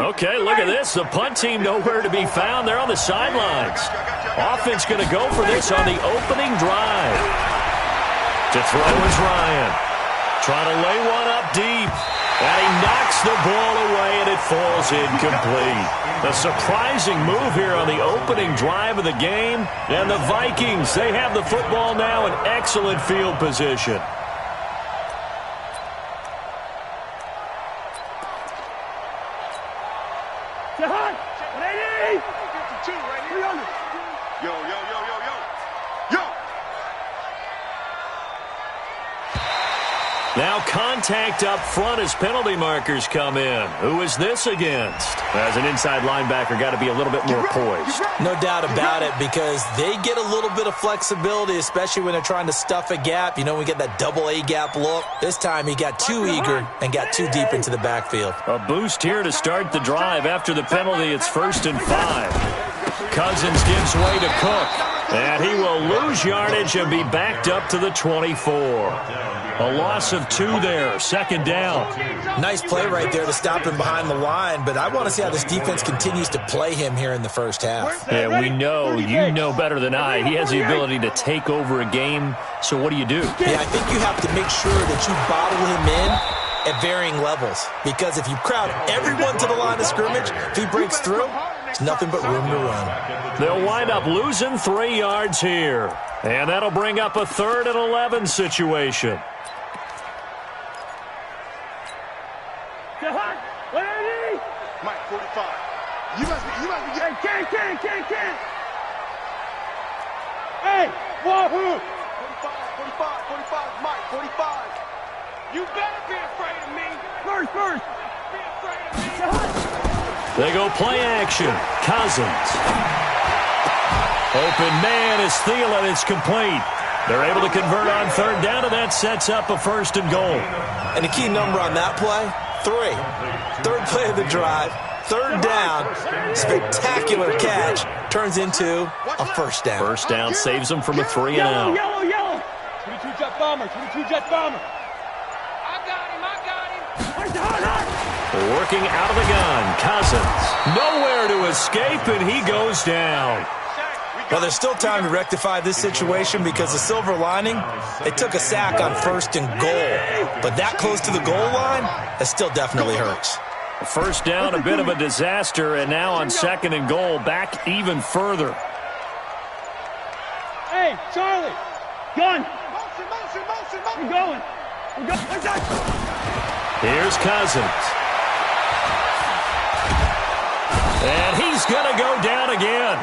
Okay, look at this. The punt team nowhere to be found. They're on the sidelines. Offense going to go for this on the opening drive. To throw is Ryan. Trying to lay one up deep. And he knocks the ball away, and it falls incomplete. A surprising move here on the opening drive of the game. And the Vikings, they have the football now in excellent field position. Now contact up front as penalty markers come in. Who is this against? As an inside linebacker, got to be a little bit more poised. No doubt about it, because they get a little bit of flexibility, especially when they're trying to stuff a gap. You know, we get that double A gap look. This time he got too eager and got too deep into the backfield. A boost here to start the drive. After the penalty, it's 1st and 5. Cousins gives way to Cook. And he will lose yardage and be backed up to the 24. A loss of 2 there, 2nd down. Nice play right there to stop him behind the line, but I want to see how this defense continues to play him here in the first half. Yeah, we know, you know better than I, he has the ability to take over a game, so what do you do? Yeah, I think you have to make sure that you bottle him in at varying levels, because if you crowd everyone to the line of scrimmage, if he breaks through, there's nothing but room to run. They'll wind up losing 3 yards here, and that'll bring up a 3rd and 11 situation. Mike, 45. You must be. Hey, can't. Hey, wahoo! 45, Mike, 45. You better be afraid of me. First. Be afraid of me. They go play action. Cousins. Open man is Thielen. It's complete. They're able to convert on 3rd down, and that sets up a 1st and goal. And the key number on that play, 3. 3rd play of the drive, 3rd down, spectacular catch, turns into a 1st down. 1st down saves them from a 3 and out. Yellow. 22 jet bomber. I got him. Working out of the gun, Cousins. Nowhere to escape, and he goes down. Well, there's still time to rectify this situation, because the silver lining, they took a sack on 1st and goal. But that close to the goal line, that still definitely hurts. 1st down, a bit of a disaster, and now on 2nd and goal, back even further. Hey, Charlie, gun. Motion. We're going. Here's Cousins. And he's going to go down again.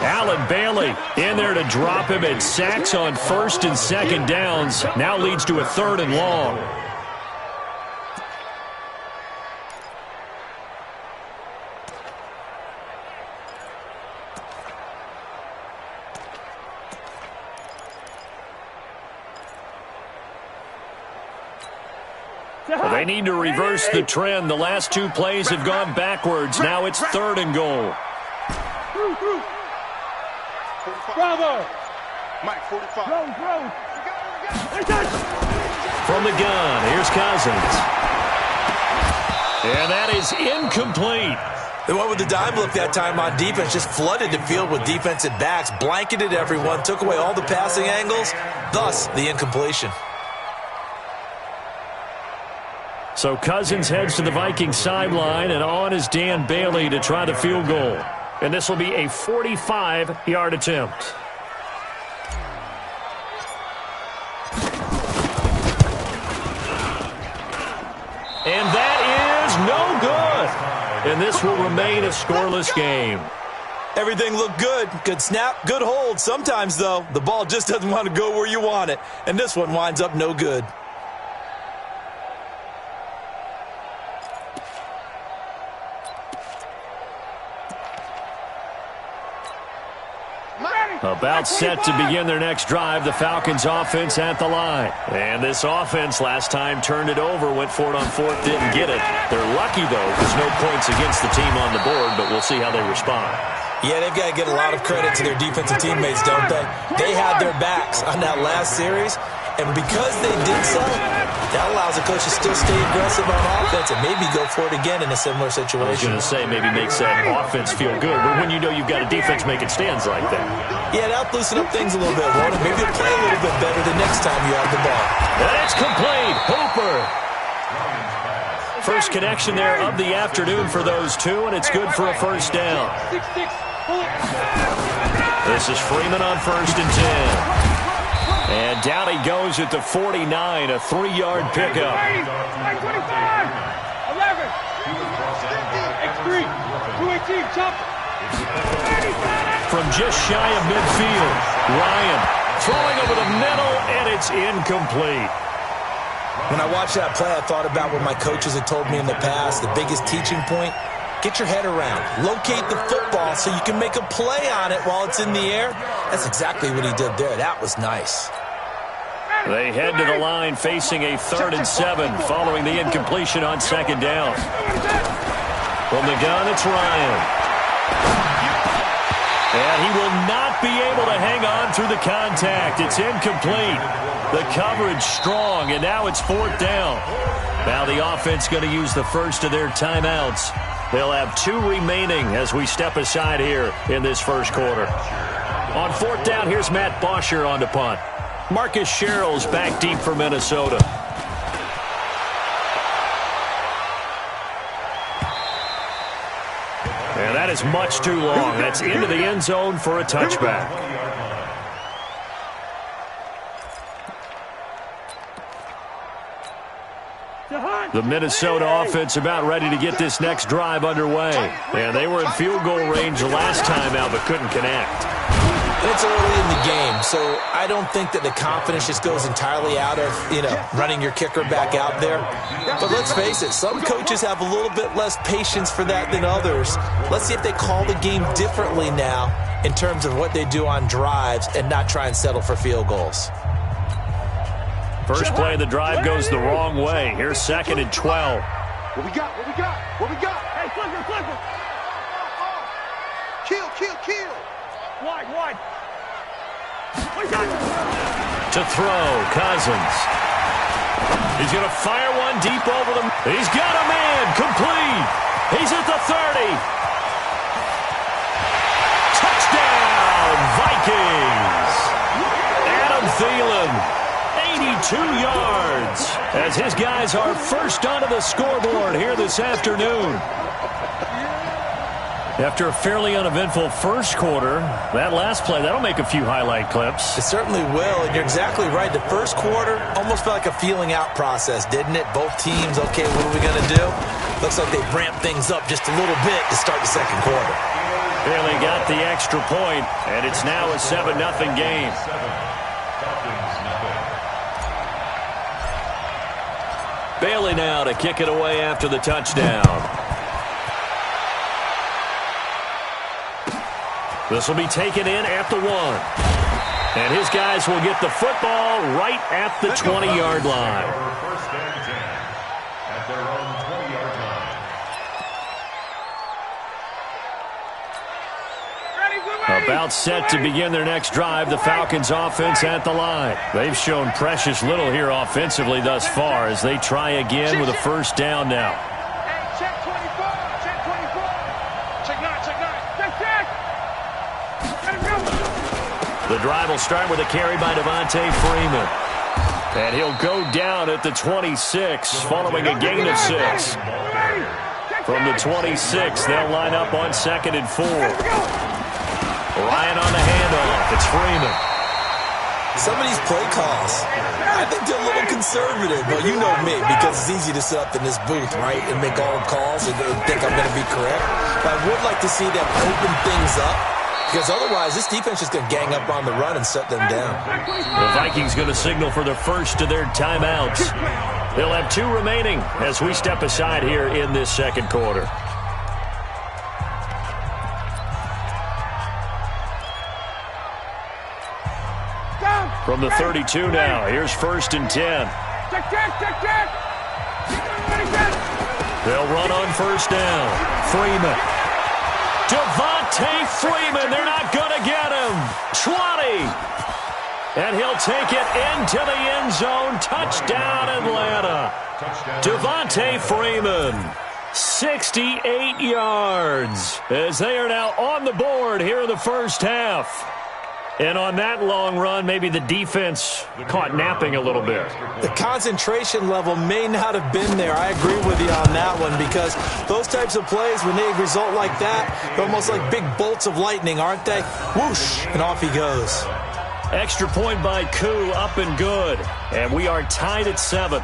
Allen Bailey in there to drop him, and sacks on 1st and 2nd downs. Now leads to a 3rd and long. Well, they need to reverse the trend. The last 2 plays have gone backwards. Now it's 3rd and goal. Bravo! Mike, 45. Throw. From the gun, here's Cousins. And that is incomplete. They went with the dime look that time on defense, just flooded the field with defensive backs, blanketed everyone, took away all the passing angles, thus the incompletion. So Cousins heads to the Vikings sideline, and on is Dan Bailey to try the field goal. And this will be a 45-yard attempt. And that is no good. And this will remain a scoreless game. Everything looked good. Good snap, good hold. Sometimes, though, the ball just doesn't want to go where you want it. And this one winds up no good. About set to begin their next drive, the Falcons offense at the line. And this offense last time turned it over, went for it on 4th, didn't get it. They're lucky, though. There's no points against the team on the board, but we'll see how they respond. Yeah, they've got to get a lot of credit to their defensive teammates, don't they? They had their backs on that last series, And because they did so, that allows the coach to still stay aggressive on offense and maybe go for it again in a similar situation. I was going to say maybe makes that offense feel good, but when you know you've got a defense making stands like that. Yeah, that'll loosen up things a little bit, won't it? Maybe you'll play a little bit better the next time you have the ball. And it's complete. Hooper. First connection there of the afternoon for those two, and it's good for a first down. This is Freeman on 1st and 10. And down he goes at the 49, a 3-yard pickup. 25, 11, X3, 218, chop. From just shy of midfield, Ryan throwing over the middle, and it's incomplete. When I watched that play, I thought about what my coaches had told me in the past. The biggest teaching point, get your head around. Locate the football so you can make a play on it while it's in the air. That's exactly what he did there. That was nice. They head to the line facing a 3rd and 7 following the incompletion on 2nd down. From the gun, it's Ryan. And he will not be able to hang on through the contact. It's incomplete. The coverage strong, and now it's 4th down. Now the offense going to use the first of their timeouts. They'll have 2 remaining as we step aside here in this first quarter. On 4th down, here's Matt Bosher on the punt. Marcus Sherrill's back deep for Minnesota. And that is much too long. That's into the end zone for a touchback. The Minnesota offense about ready to get this next drive underway. And they were in field goal range the last time out but couldn't connect. It's early in the game, so I don't think that the confidence just goes entirely out of, running your kicker back out there. But let's face it, some coaches have a little bit less patience for that than others. Let's see if they call the game differently now in terms of what they do on drives and not try and settle for field goals. First play of the drive goes the wrong way. Here's 2nd and 12. What we got? What we got? What we got? Hey, flipper. Kill. Wide. To throw, Cousins. He's going to fire one deep over them. He's got a man, complete. He's at the 30. Touchdown, Vikings. Adam Thielen, 82 yards, as his guys are first onto the scoreboard here this afternoon. After a fairly uneventful first quarter, that last play, that'll make a few highlight clips. It certainly will, and you're exactly right. The first quarter almost felt like a feeling out process, didn't it? Both teams, okay, what are we going to do? Looks like they ramped things up just a little bit to start the second quarter. Bailey got the extra point, and it's now a 7-0 game. Bailey now to kick it away after the touchdown. This will be taken in at the 1. And his guys will get the football right at the 20-yard line. First and 10 at their own 20-yard line. About set to begin their next drive, the Falcons offense at the line. They've shown precious little here offensively thus far as they try again with a first down now. Check 24. Check 9. Check. The drive will start with a carry by Devontae Freeman. And he'll go down at the 26 following a gain of 6. From the 26, they'll line up on 2nd and 4. Ryan on the handoff. It's Freeman. Some of these play calls, I think they're a little conservative. Well, you know me, because it's easy to sit up in this booth, right, and make all the calls and think I'm going to be correct. But I would like to see them open things up, because otherwise this defense is going to gang up on the run and shut them down. The Vikings going to signal for the first of their timeouts. They'll have 2 remaining as we step aside here in this second quarter. From the 32 now, here's 1st and 10. Check. They'll run on first down. Freeman. Devontae Freeman, they're not going to get him. 20. And he'll take it into the end zone. Touchdown, Atlanta. Devontae Freeman, 68 yards, as they are now on the board here in the first half. And on that long run, maybe the defense caught napping a little bit. The concentration level may not have been there. I agree with you on that one, because those types of plays, when they result like that, they're almost like big bolts of lightning, aren't they? Whoosh, and off he goes. Extra point by Koo, up and good. And we are tied at 7.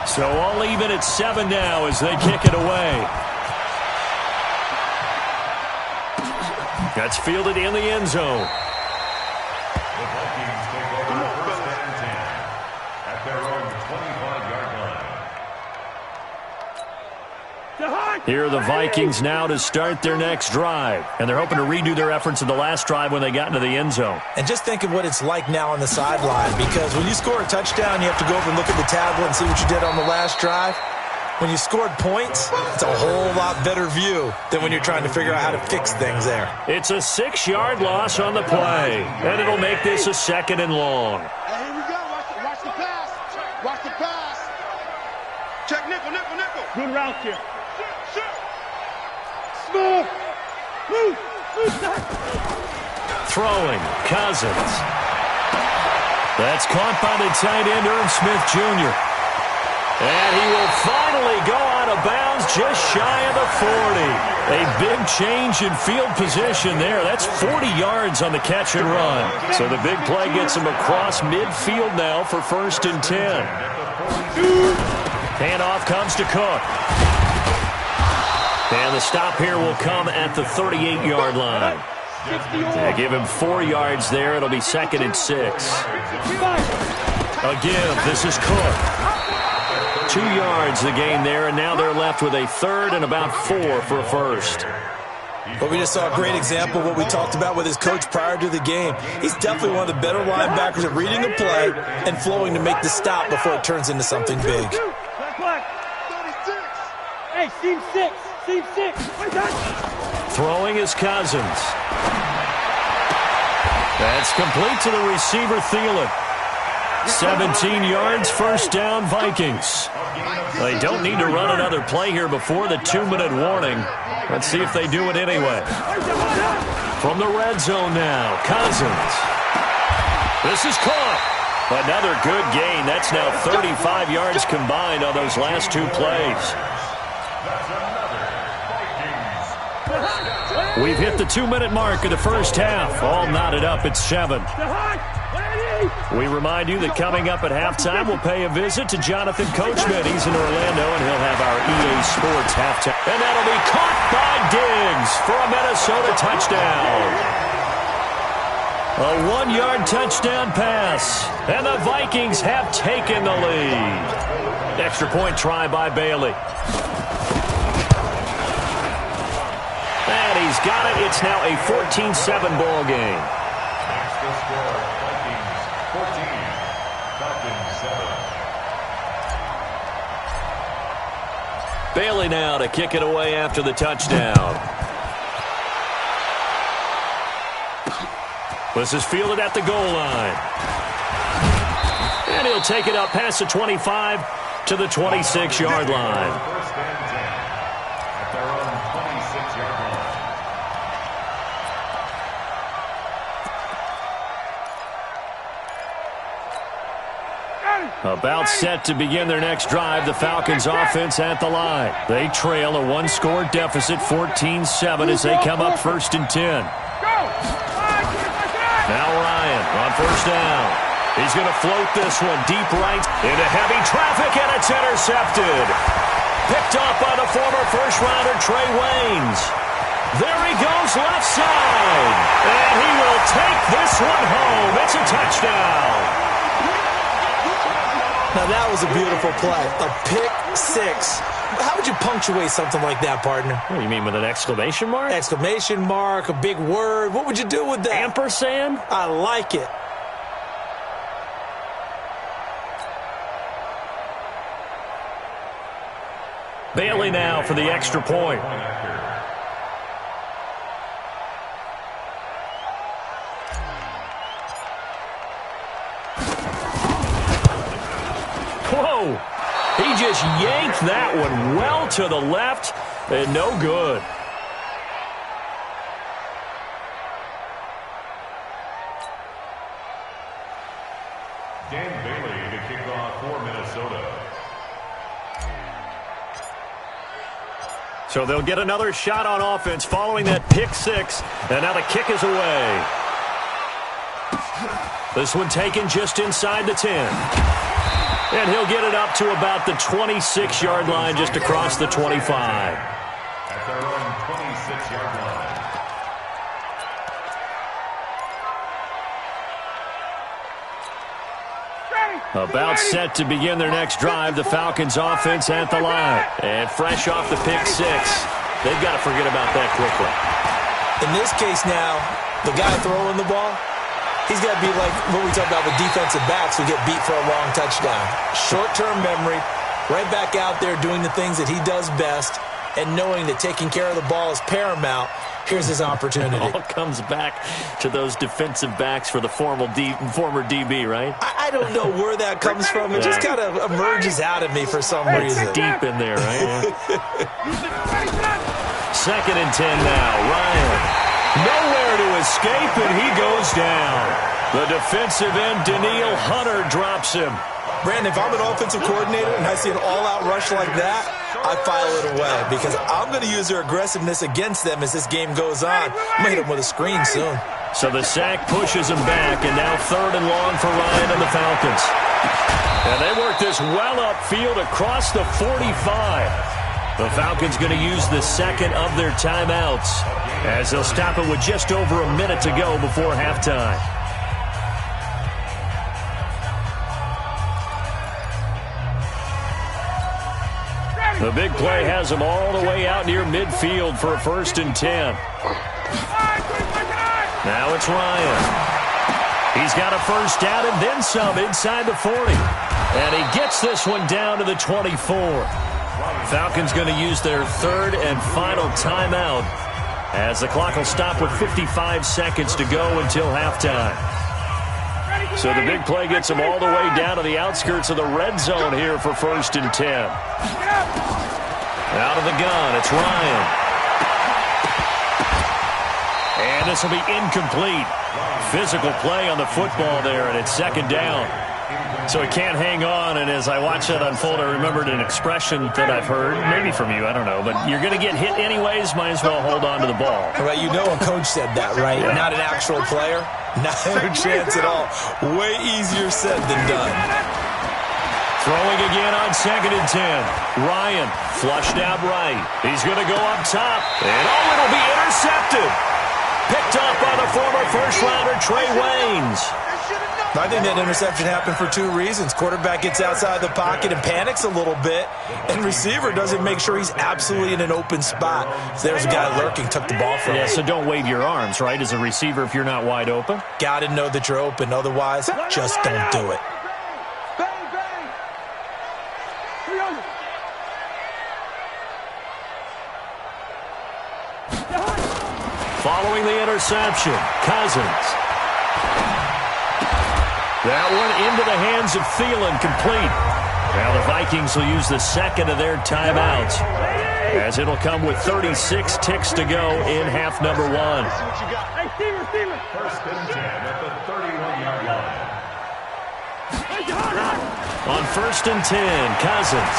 So all even at 7 now as they kick it away. That's fielded in the end zone. The Vikings take over first and 10 at their own 25-yard line. Here are the Vikings now to start their next drive. And they're hoping to redo their efforts in the last drive when they got into the end zone. And just think of what it's like now on the sideline, because when you score a touchdown, you have to go over and look at the tablet and see what you did on the last drive. When you scored points, it's a whole lot better view than when you're trying to figure out how to fix things there. It's a 6-yard loss on the play, and it'll make this a 2nd and long. Hey, here we go. Watch the pass. Watch the pass. Check nickel. Good route here. Shoot. Smooth. Move. Throwing, Cousins. That's caught by the tight end, Irv Smith Jr. And he will finally go out of bounds just shy of the 40. A big change in field position there. That's 40 yards on the catch and run. So the big play gets him across midfield now for 1st and 10. Handoff comes to Cook. And the stop here will come at the 38-yard line. They give him 4 yards there. It'll be 2nd and 6. Again, this is Cook. 2 yards the gain there, and now they're left with a 3rd and about 4 for a first. But we just saw a great example of what we talked about with his coach prior to the game. He's definitely one of the better linebackers at reading a play and flowing to make the stop before it turns into something big. Hey, seam 6. Throwing is Cousins. That's complete to the receiver, Thielen. 17 yards, 1st down, Vikings. They don't need to run another play here before the 2-minute warning. Let's see if they do it anyway. From the red zone now, Cousins. This is caught. Another good gain. That's now 35 yards combined on those last 2 plays. We've hit the 2-minute mark of the first half. All knotted up at 7. We remind you that coming up at halftime, we'll pay a visit to Jonathan Coachman. He's in Orlando, and he'll have our EA Sports halftime. And that'll be caught by Diggs for a Minnesota touchdown. A 1-yard touchdown pass, and the Vikings have taken the lead. Extra point try by Bailey. And he's got it. It's now a 14-7 ball game. Next to score, Vikings 14, Falcons 7. Bailey now to kick it away after the touchdown. This is fielded at the goal line. And he'll take it up past the 25 to the 26-yard line. First and 10 at their own 26-yard line. About set to begin their next drive, the Falcons offense at the line. They trail a 1-score deficit, 14-7, as they come up 1st and 10. Now Ryan on 1st down. He's going to float this one deep right into heavy traffic, and it's intercepted. Picked off by the former first-rounder Trey Waynes. There he goes left side, and he will take this one home. It's a touchdown. Now that was a beautiful play. A pick 6. How would you punctuate something like that, partner? What do you mean, with an exclamation mark? Exclamation mark, a big word. What would you do with that? Ampersand? I like it. Bailey now for the extra point. Whoa! He just yanked that one well to the left, and no good. Dan Bailey to kick off for Minnesota. So they'll get another shot on offense following that pick six, and now the kick is away. This one taken just inside the 10. And he'll get it up to about the 26-yard line, just across the 25. At their own 26-yard line. About set to begin their next drive, the Falcons offense at the line. And fresh off the pick six, they've got to forget about that quickly. In this case now, the guy throwing the ball, he's got to be like what we talk about with defensive backs who get beat for a long touchdown. Short-term memory, right back out there doing the things that he does best, and knowing that taking care of the ball is paramount. Here's his opportunity. It all comes back to those defensive backs for the former DB, right? I don't know where that comes from. It just kind of emerges out of me for some reason. Deep in there, right? Second and 10 now. Ryan. Nowhere to escape, and he goes down. The defensive end, Danielle Hunter, drops him. Brandon, if I'm an offensive coordinator and I see an all-out rush like that, I file it away because I'm going to use their aggressiveness against them as this game goes on. I'm going to hit them with a screen soon. So the sack pushes him back, and now third and long for Ryan and the Falcons. And they work this well upfield across the 45. The Falcons going to use the second of their timeouts as they'll stop it with just over a minute to go before halftime. The big play has them all the way out near midfield for a 1st and 10. Now it's Ryan. He's got a first down and then some inside the 40. And he gets this one down to the 24. Falcons going to use their third and final timeout as the clock will stop with 55 seconds to go until halftime. So the big play gets them all the way down to the outskirts of the red zone here for 1st and 10. Out of the gun, it's Ryan. And this will be incomplete. Physical play on the football there, and it's second down. So he can't hang on, and as I watched that unfold, I remembered an expression that I've heard, maybe from you, I don't know, but you're going to get hit anyways, might as well hold on to the ball. Right, you know a coach said that, right? Yeah. Not an actual player? Not a chance at all. Way easier said than done. Throwing again on 2nd and 10. Ryan flushed out right. He's going to go up top, and it'll be intercepted. Picked up by the former first-rounder Trey Waynes. I think that interception happened for two reasons. Quarterback gets outside the pocket and panics a little bit, and receiver doesn't make sure he's absolutely in an open spot. So there's a guy lurking, took the ball from him. Yeah, so don't wave your arms, right, as a receiver if you're not wide open. Got to know that you're open. Otherwise, just don't do it. Following the interception, Cousins. That one into the hands of Thielen, complete. Now the Vikings will use the second of their timeouts, as it'll come with 36 ticks to go in half number one. Hey, Steven. 1st and 10 at the 31-yard line. On 1st and 10, Cousins.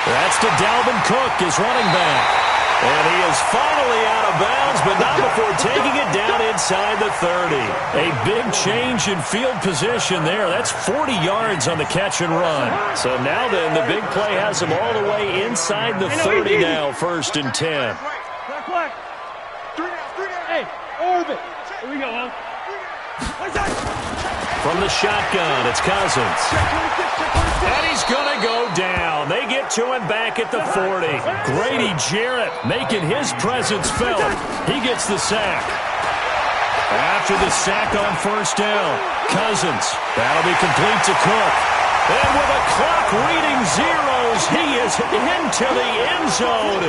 That's to Dalvin Cook, his running back. And he is finally out of bounds, but not before taking it down inside the 30. A big change in field position there. That's 40 yards on the catch and run. So now then, the big play has him all the way inside the 30 now, 1st and 10. Hey, orbit. Here we go, huh? From the shotgun, it's Cousins. And he's going to go down. They get to him back at the 40. Grady Jarrett making his presence felt. He gets the sack. After the sack on 1st down, Cousins. That'll be complete to Cook. And with a clock reading zeros, he is into the end zone.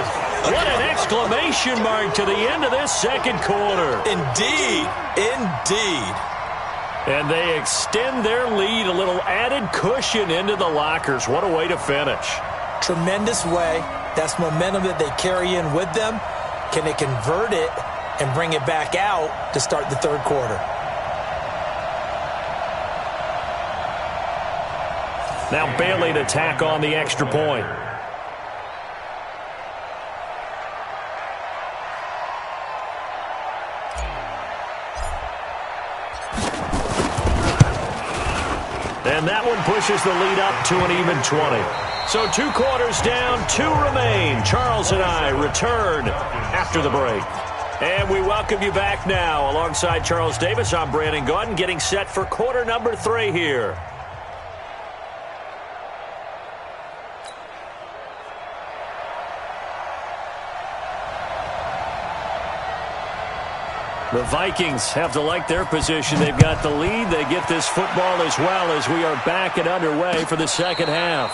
What an exclamation mark to the end of this second quarter. Indeed. Indeed. And they extend their lead, a little added cushion into the lockers. What a way to finish. Tremendous way. That's momentum that they carry in with them. Can they convert it and bring it back out to start the third quarter? Now Bailey to tack on the extra point. And that one pushes the lead up to an even 20. So 2 quarters down, 2 remain. Charles and I return after the break. And we welcome you back now. Alongside Charles Davis, I'm Brandon Gaudin, getting set for quarter number 3 here. The Vikings have to like their position. They've got the lead. They get this football as well as we are back and underway for the second half.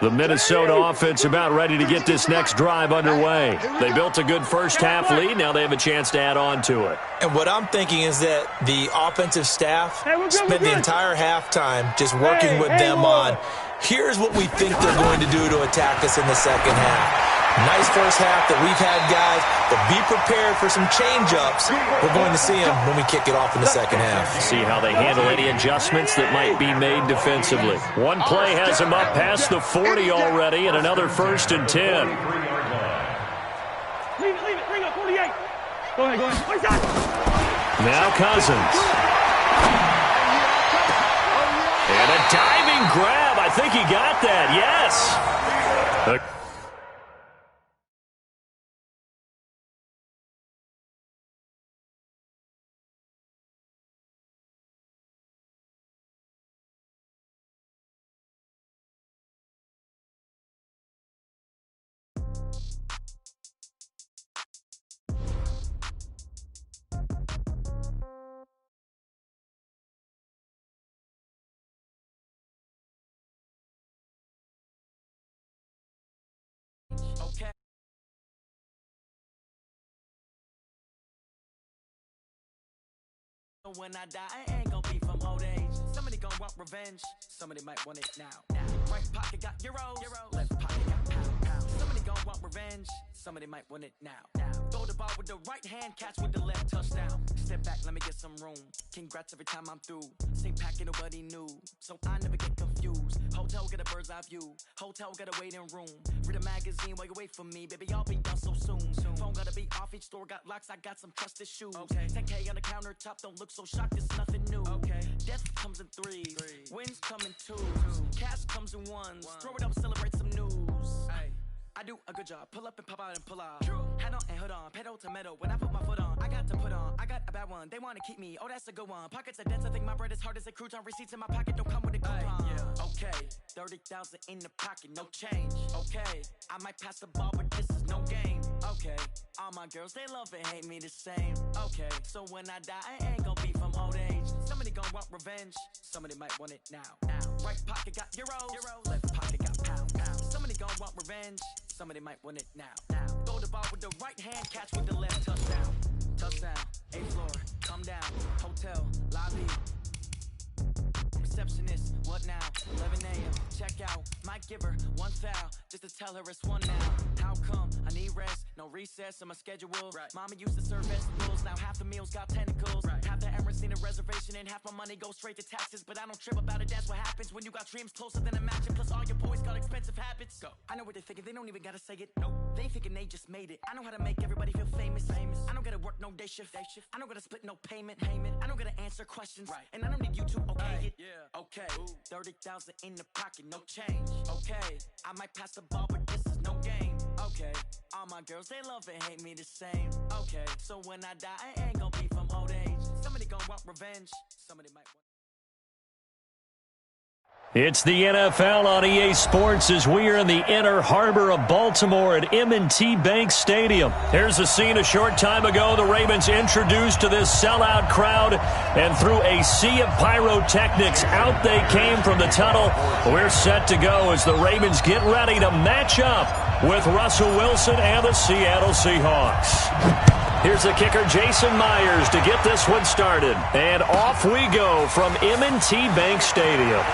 The Minnesota offense about ready to get this next drive underway. They built a good first-half lead. Now they have a chance to add on to it. And what I'm thinking is that the offensive staff spent the entire halftime just working with them on, here's what we think they're going to do to attack us in the second half. Nice first half that we've had, guys, but be prepared for some change-ups. We're going to see them when we kick it off in the second half. See how they handle any adjustments that might be made defensively. One play has them up past the 40 already, and another 1st and 10. Leave it, bring up 48. Go ahead. Now Cousins. And a diving grab. I think he got that, yes. Okay. When I die, I ain't gonna be from old age. Somebody gonna want revenge. Somebody might want it now. Right pocket got euros. Left pocket got pound. Somebody gonna want revenge. Somebody might want it now. Throw the ball with the right hand, catch with the left, touchdown. Step back, let me get some room. Congrats every time I'm through. Same packet, nobody knew, so I never get confused. Hotel get a bird's eye view. Hotel got a waiting room. Read a magazine while you wait for me, baby. I'll be done so soon. Phone gotta be off, each store got locks. I got some trusted shoes. 10K on the countertop, don't look so shocked. It's nothing new. Death comes in threes. Wins come in twos. Cash comes in ones. Throw it up, celebrate some news. I do a good job. Pull up and pop out and pull out. Head on and hood on. Pedal to metal. When I put my foot on, I got to put on. I got a bad one. They want to keep me. Oh, that's a good one. Pockets are dense. I think my bread is hard as a crouton. Receipts in my pocket don't come with a coupon. Okay. 30,000 in the pocket. No change. Okay. I might pass the ball, but this is no game. Okay. All my girls, they love and hate me the same. Okay. So when I die, I ain't gonna be from old age. Somebody gonna want revenge. Somebody might want it now. Right pocket got euros. Left pocket got pound. Somebody gonna want revenge. Somebody might want it now. Throw the ball with the right hand, catch with the left, touchdown. Touchdown, 8th floor, come down. Hotel, lobby. Receptionist, what now? 11 a.m., check out. Might give her one foul, just to tell her it's one now. How come? I need rest, no recess in my schedule. Mama used to serve vegetables, now half the meals got tentacles. Half the errands need a reservation and half my money goes straight to taxes. But I don't trip about it, that's what happens when you got dreams closer than a mansion. Plus all your boys got expensive habits. Go. I know what they're thinking, they don't even gotta say it. Nope. They thinking they just made it. I know how to make everybody feel famous. I don't gotta work no day shift. I don't gotta split no payment. I don't gotta answer questions. And I don't need you to okay it. Okay. 30,000 in the pocket, no change. Okay. I might pass the ball, but this is no game. Okay. Okay, all my girls, they love and hate me the same. Okay, so when I die, I ain't gonna be from old age. Somebody gonna want revenge. Somebody might want... It's the NFL on EA Sports as we are in the inner harbor of Baltimore at M&T Bank Stadium. Here's a scene a short time ago. The Ravens introduced to this sellout crowd, and through a sea of pyrotechnics, out they came from the tunnel. We're set to go as the Ravens get ready to match up with Russell Wilson and the Seattle Seahawks. Here's the kicker, Jason Myers, to get this one started. And off we go from M&T Bank Stadium.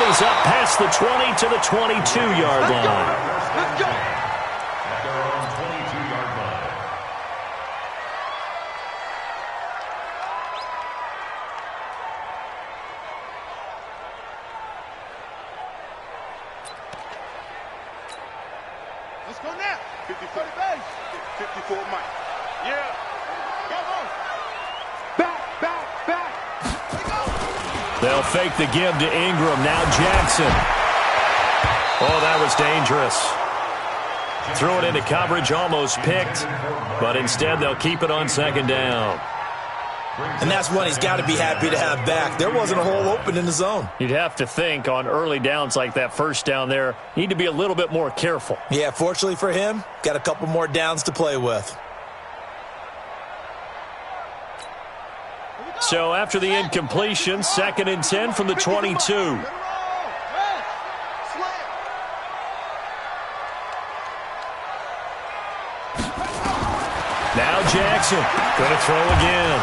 He's up past the 20 to the 22-yard line. Let's go. At their own 22-yard line. Let's go now. 54 base. 54 Mike. Yeah. Come on. Back. They'll fake the give to Ingram. Now Jackson. Oh, that was dangerous. Threw it into coverage, almost picked, but instead they'll keep it on second down. And that's one he's got to be happy to have back. There wasn't a hole open in the zone. You'd have to think on early downs like that first down there, need to be a little bit more careful. Yeah, fortunately for him, got a couple more downs to play with. So after the incompletion, 2nd and 10 from the 22. Now Jackson going to throw again.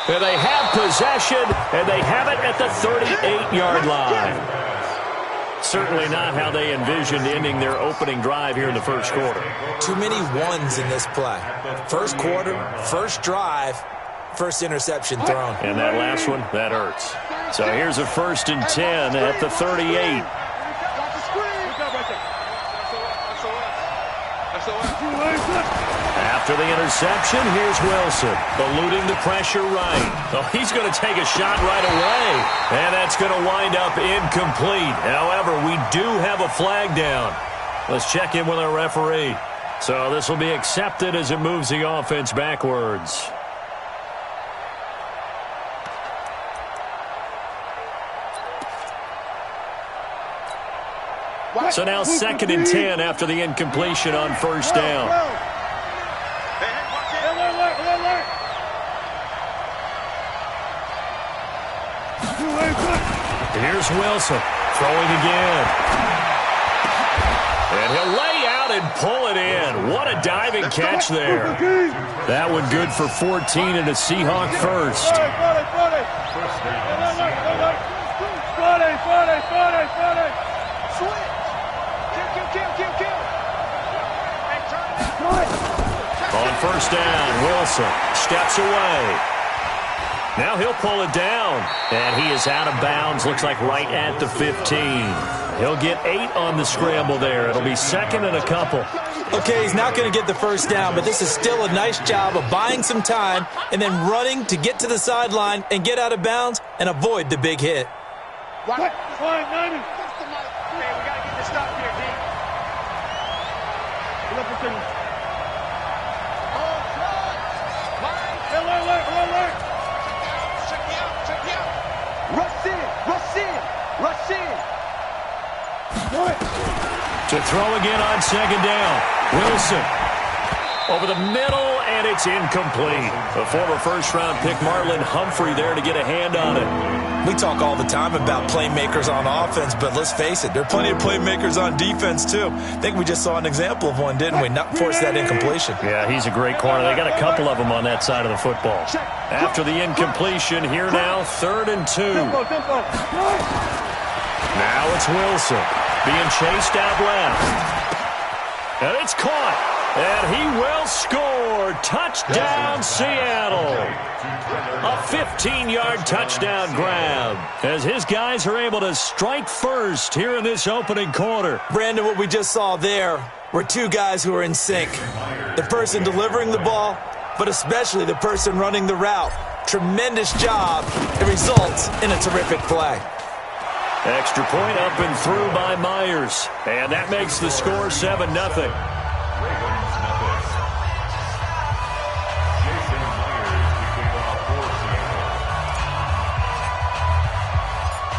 And they have possession, and they have it at the 38-yard line. Certainly not how they envisioned ending their opening drive here in the first quarter. Too many ones in this play. First quarter, first drive, first interception thrown. And that last one, that hurts. So here's a 1st and 10 at the 38. After the interception, here's Wilson, eluding the pressure right. Oh, he's going to take a shot right away, and that's going to wind up incomplete. However, we do have a flag down. Let's check in with our referee. So this will be accepted as it moves the offense backwards. So now 2nd and 10 after the incompletion on first down. Here's Wilson throwing again. And he'll lay out and pull it in. What a diving catch there. That one good for 14 and a Seahawk first. On first down, Wilson steps away. Now he'll pull it down, and he is out of bounds, looks like right at the 15. He'll get 8 on the scramble there. It'll be 2nd and a couple. Okay, he's not going to get the first down, but this is still a nice job of buying some time and then running to get to the sideline and get out of bounds and avoid the big hit. What? Man, we got to get this stop here, D. Rush in. To throw again on second down. Wilson over the middle, and it's incomplete. The former first-round pick Marlon Humphrey there to get a hand on it. We talk all the time about playmakers on offense, but let's face it, there are plenty of playmakers on defense, too. I think we just saw an example of one, didn't we? Not force that incompletion. Yeah, he's a great corner. They got a couple of them on that side of the football. After the incompletion, here now, 3rd and 2. Now it's Wilson being chased out left. And it's caught. And he will score. Touchdown, Seattle. A 15-yard touchdown grab as his guys are able to strike first here in this opening quarter. Brandon, what we just saw there were two guys who are in sync. The person delivering the ball, but especially the person running the route. Tremendous job. It results in a terrific play. Extra point up and through by Myers. And that makes the score 7-0.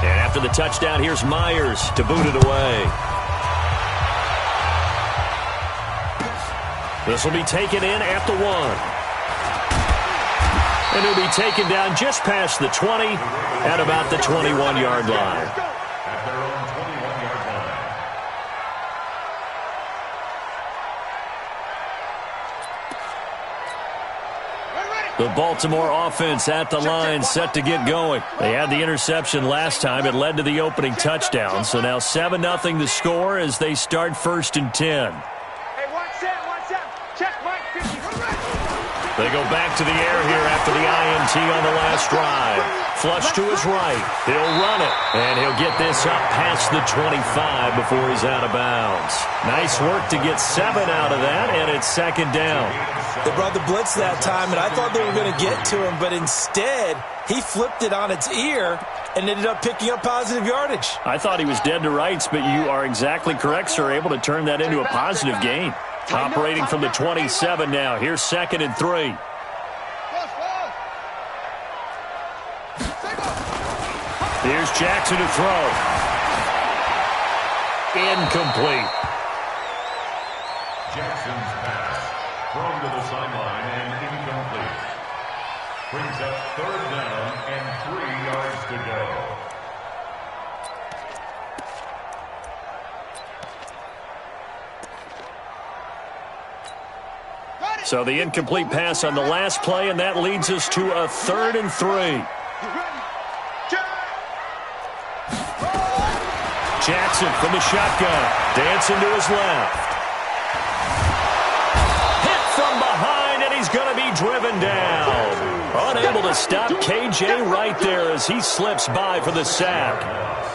And after the touchdown, here's Myers to boot it away. This will be taken in at the 1. And he'll be taken down just past the 20 at about the 21-yard line. At their own 21-yard line. The Baltimore offense at the line, set to get going. They had the interception last time. It led to the opening touchdown. So now 7-0 the score as they start 1st and 10. They go back to the air here after the INT on the last drive. Flush to his right. He'll run it. And he'll get this up past the 25 before he's out of bounds. Nice work to get 7 out of that, and it's 2nd down. They brought the blitz that time, and I thought they were going to get to him, but instead he flipped it on its ear and ended up picking up positive yardage. I thought he was dead to rights, but you are exactly correct, sir. Able to turn that into a positive gain. Operating from the 27 now. Here's 2nd and 3. Here's Jackson to throw. Incomplete. Jackson's pass thrown to the sideline and incomplete. Brings up 3rd down and 3 yards to go. So the incomplete pass on the last play, and that leads us to a 3rd and 3. Jackson from the shotgun, dancing to his left. Hit from behind, and he's going to be driven down. Unable to stop KJ right there as he slips by for the sack.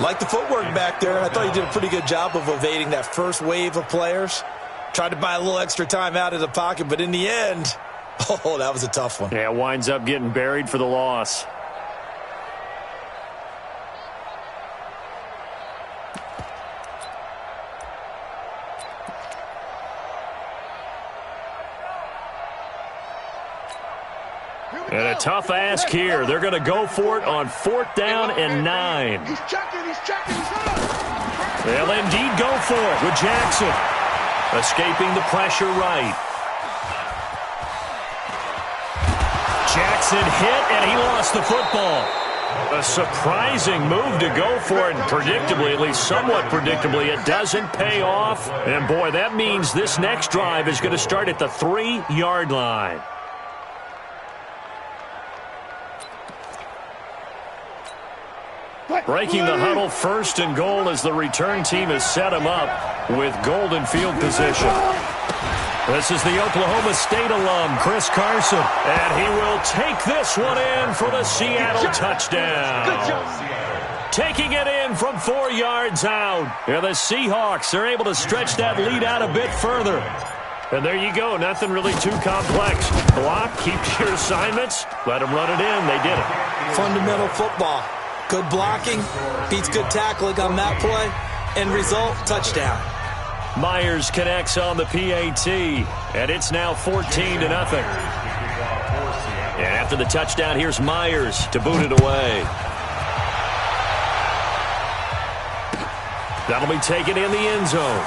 Like the footwork back there, I thought he did a pretty good job of evading that first wave of players. Tried to buy a little extra time out of the pocket, but in the end, oh, that was a tough one. Yeah, winds up getting buried for the loss. And a tough ask here. They're going to go for it on 4th down and 9. He's checking, he's hurt. They'll indeed go for it with Jackson. Escaping the pressure right. Jackson hit, and he lost the football. A surprising move to go for it, and predictably, at least somewhat predictably, it doesn't pay off. And, boy, that means this next drive is going to start at the 3-yard line. Breaking the huddle, 1st and goal as the return team has set him up with golden field position. This is the Oklahoma State alum, Chris Carson, and he will take this one in for the Seattle touchdown. Taking it in from 4 yards out. And the Seahawks are able to stretch that lead out a bit further. And there you go, nothing really too complex. Block, keep your assignments, let them run it in. They did it. Fundamental football. Good blocking, beats good tackling on that play, end result, touchdown. Myers connects on the PAT, and it's now 14-0. And after the touchdown, here's Myers to boot it away. That'll be taken in the end zone.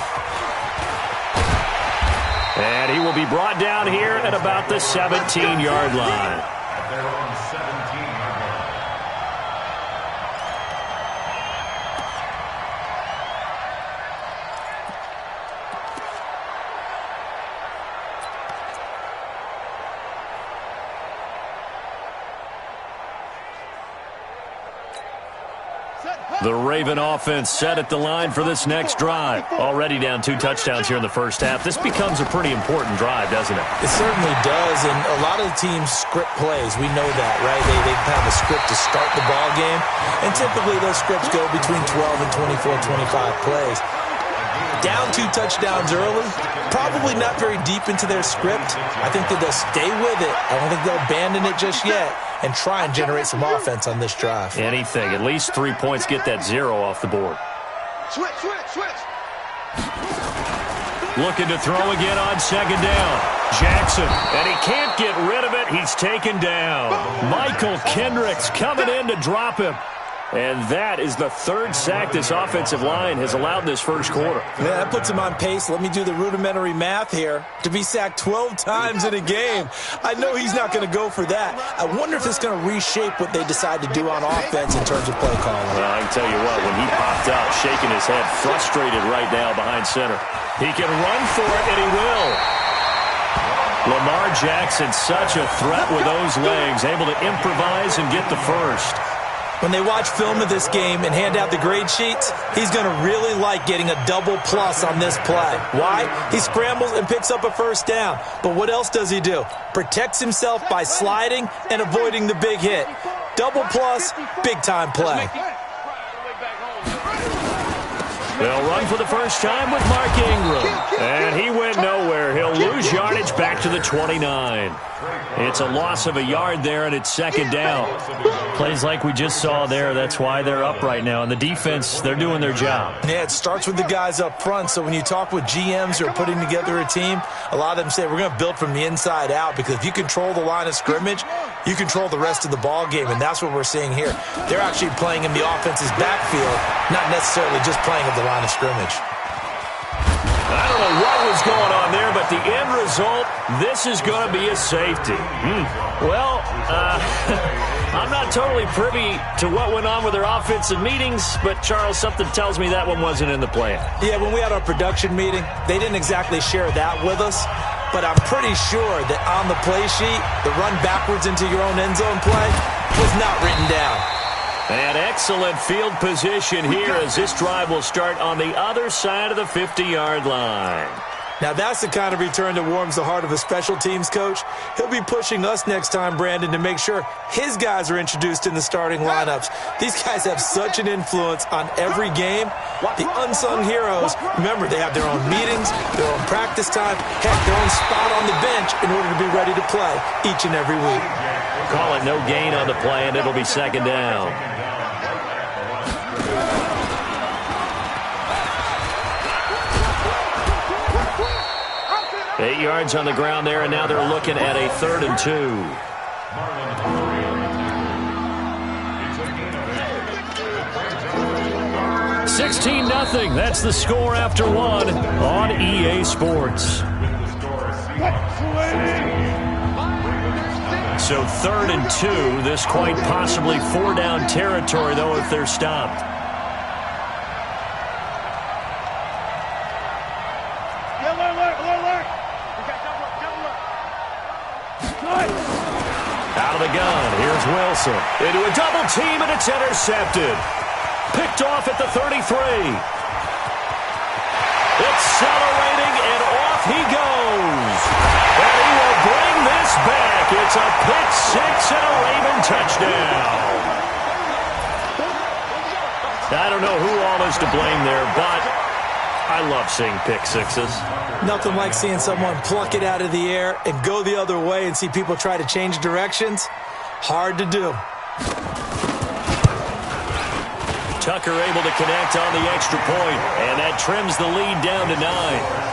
And he will be brought down here at about the 17-yard line. At their own 17-yard line. The Raven offense set at the line for this next drive. Already down 2 touchdowns here in the first half. This becomes a pretty important drive, doesn't it? It certainly does, and a lot of the teams script plays. We know that, right? They have a script to start the ball game, and typically those scripts go between 12 and 24, 25 plays. Down 2 touchdowns early, probably not very deep into their script. I think that they'll stay with it. I don't think they'll abandon it just yet and try and generate some offense on this drive. Anything. At least 3 points, get that 0 off the board. Switch. Looking to throw again on second down. Jackson, and he can't get rid of it. He's taken down. Michael Kendricks coming in to drop him. And that is the 3rd sack this offensive line has allowed in this first quarter. Yeah, that puts him on pace. Let me do the rudimentary math here. To be sacked 12 times in a game, I know he's not going to go for that. I wonder if it's going to reshape what they decide to do on offense in terms of play calling. Well, I can tell you what, when he popped out, shaking his head, frustrated right now behind center. He can run for it, and he will. Lamar Jackson, such a threat with those legs, able to improvise and get the first. When they watch film of this game and hand out the grade sheets, he's going to really like getting a double plus on this play. Why? He scrambles and picks up a first down. But what else does he do? Protects himself by sliding and avoiding the big hit. Double plus, big-time play. They'll run for the first time with Mark Ingram. And he went nowhere. He'll lose yardage back to the 29. It's a loss of a yard there, and it's second down. Plays like we just saw there. That's why they're up right now. And the defense, they're doing their job. Yeah, it starts with the guys up front. So when you talk with GMs who are putting together a team, a lot of them say we're going to build from the inside out, because if you control the line of scrimmage, you control the rest of the ball game, and that's what we're seeing here. They're actually playing in the offense's backfield, not necessarily just playing at the line of scrimmage. I don't know what was going on there, but the end result, this is going to be a safety. Well, I'm not totally privy to what went on with their offensive meetings, but, Charles, something tells me that one wasn't in the plan. Yeah, when we had our production meeting, they didn't exactly share that with us, but I'm pretty sure that on the play sheet, the run backwards into your own end zone play was not written down. And excellent field position here as this drive will start on the other side of the 50-yard line. Now that's the kind of return that warms the heart of a special teams coach. He'll be pushing us next time, Brandon, to make sure his guys are introduced in the starting lineups. These guys have such an influence on every game. The unsung heroes, remember, they have their own meetings, their own practice time, heck, their own spot on the bench in order to be ready to play each and every week. Call it no gain on the play, and it'll be second down. 8 yards on the ground there, and now they're looking at a 3rd and 2. 16-0. That's the score after one on EA Sports. So 3rd and 2. This quite possibly 4-down territory, though, if they're stopped. Out of the gun, here's Wilson. Into a double team, and it's intercepted. Picked off at the 33. Accelerating, and off he goes. And he will bring this back. It's a pick six and a Raven touchdown. I don't know who all is to blame there, but I love seeing pick sixes. Nothing like seeing someone pluck it out of the air and go the other way and see people try to change directions. Hard to do. Tucker able to connect on the extra point, and that trims the lead down to 9.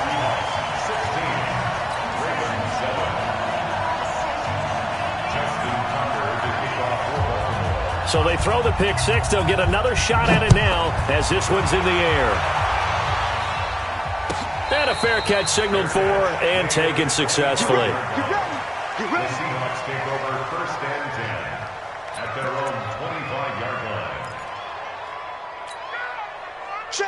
So they throw the pick six. They'll get another shot at it now as this one's in the air. And a fair catch signaled for and taken successfully. The Seahawks take over 1st and 10 at their own 25-yard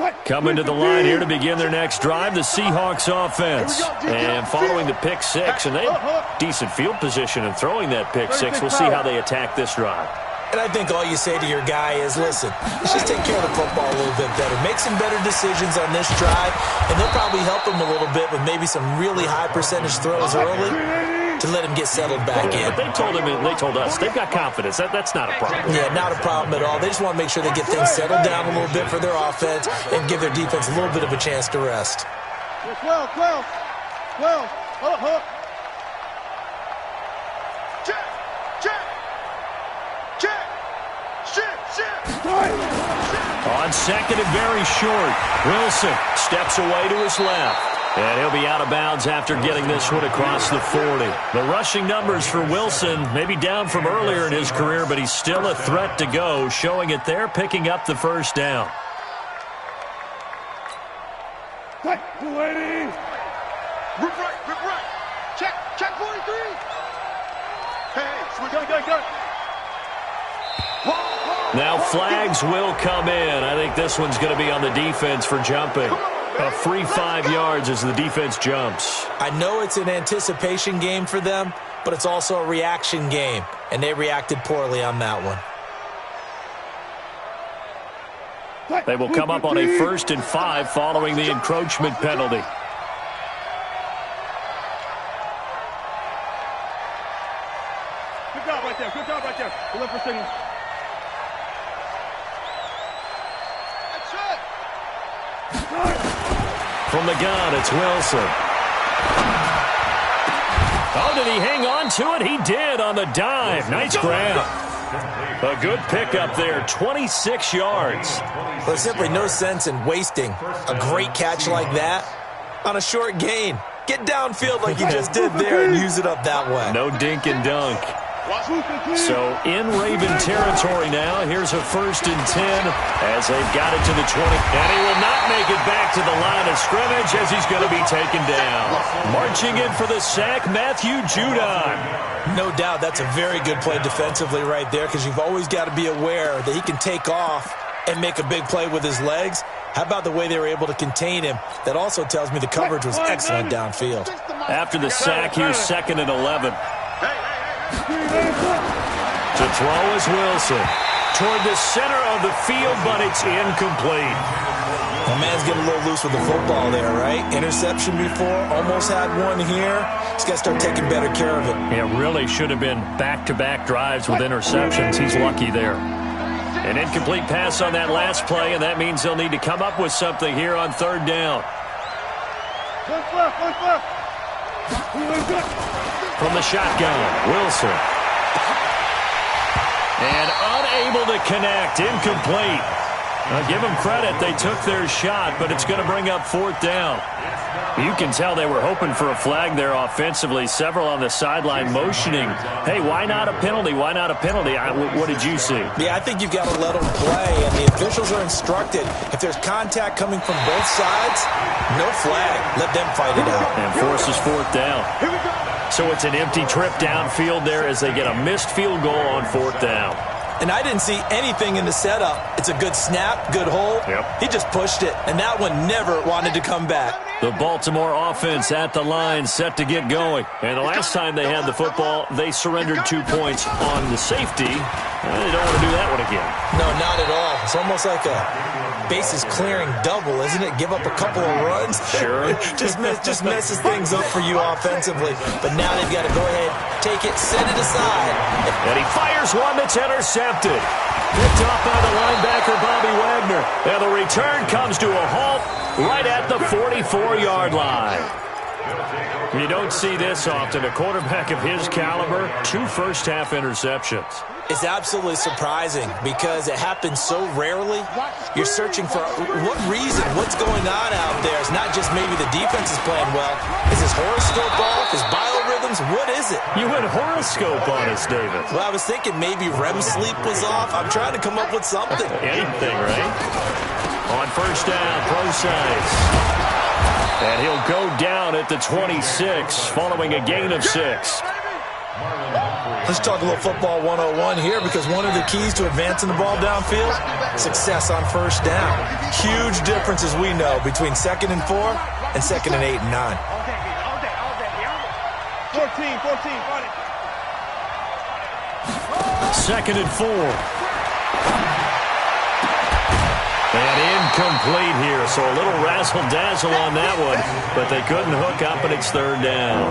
line. Coming to the line here to begin their next drive, the Seahawks offense. And following the pick six, and they have decent field position in throwing that pick six. We'll see how they attack this drive. And I think all you say to your guy is, listen, let's just take care of the football a little bit better. Make some better decisions on this drive, and they'll probably help him a little bit with maybe some really high percentage throws early to let him get settled back in. But they told us they've got confidence. That's not a problem. Yeah, not a problem at all. They just want to make sure they get things settled down a little bit for their offense and give their defense a little bit of a chance to rest. 12. Hook. Check. On second and very short, Wilson steps away to his left. And he'll be out of bounds after getting this one across the 40. The rushing numbers for Wilson may be down from earlier in his career, but he's still a threat to go, showing it there, picking up the first down. Rip right. Check 43. Hey, go. Now flags will come in. I think this one's going to be on the defense for jumping. A free 5 yards as the defense jumps. I know it's an anticipation game for them, but it's also a reaction game, and they reacted poorly on that one. They will come up on a 1st and 5 following the encroachment penalty. Good job right there. We're looking for signal. From the gun, it's Wilson. Oh, did he hang on to it? He did on the dive. Nice grab. A good pickup there, 26 yards. There's simply no sense in wasting a great catch like that on a short gain. Get downfield like you just did there and use it up that way. No dink and dunk. So in Raven territory now, here's a 1st and 10 as they've got it to the 20. And he will not make it back to the line of scrimmage as he's going to be taken down. Marching in for the sack, Matthew Judon. No doubt that's a very good play defensively right there, because you've always got to be aware that he can take off and make a big play with his legs. How about the way they were able to contain him? That also tells me the coverage was excellent downfield. After the sack, here's 2nd and 11. To throw is Wilson. Toward the center of the field, but it's incomplete. The man's getting a little loose with the football there, right? Interception before, almost had one here. He's got to start taking better care of it. It really should have been back-to-back drives with interceptions. He's lucky there. An incomplete pass on that last play, and that means they'll need to come up with something here on 3rd down. From the shotgun, Wilson. And unable to connect, incomplete. Now, give them credit, they took their shot, but it's going to bring up 4th down. You can tell they were hoping for a flag there offensively. Several on the sideline motioning, hey, why not a penalty? Why not a penalty? What did you see? Yeah, I think you've got to let them play, and the officials are instructed, if there's contact coming from both sides, no flag. Let them fight it out. And forces 4th down. So it's an empty trip downfield there as they get a missed field goal on 4th down. And I didn't see anything in the setup. It's a good snap, good hold. Yep. He just pushed it, and that one never wanted to come back. The Baltimore offense at the line, set to get going. And the last time they had the football, they surrendered 2 points on the safety. They don't want to do that one again. No, not at all. It's almost like a bases clearing double, isn't it? Give up a couple of runs. Sure. just messes things up for you offensively. But now they've got to go ahead, take it, set it aside. And he fires one that's intercepted. Picked off by the linebacker, Bobby Wagner. And the return comes to a halt right at the 44-yard line. You don't see this often. A quarterback of his caliber, 2 first-half interceptions. It's absolutely surprising because it happens so rarely. You're searching for what reason, what's going on out there. It's not just maybe the defense is playing well. Is his horoscope off? His biorhythms? What is it? You went horoscope on us, David. Well, I was thinking maybe REM sleep was off. I'm trying to come up with something. Anything, right? On 1st down, Procise. And he'll go down at the 26 following a gain of 6. Let's talk a little football 101 here, because one of the keys to advancing the ball downfield, success on 1st down. Huge difference, as we know, between 2nd and 4 and 2nd and 8 and 9. 2nd and 4. And incomplete here, so a little razzle-dazzle on that one, but they couldn't hook up, and it's 3rd down.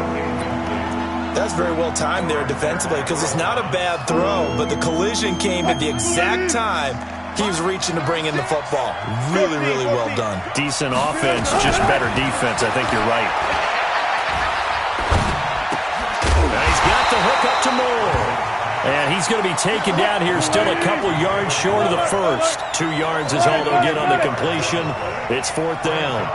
That's very well timed there defensively because it's not a bad throw, but the collision came at the exact time he was reaching to bring in the football. Really, really well done. Decent offense, just better defense. I think you're right. Now he's got the hook up to Moore. And he's going to be taken down here, still a couple yards short of the first. 2 yards is all they'll get on the completion. It's 4th down.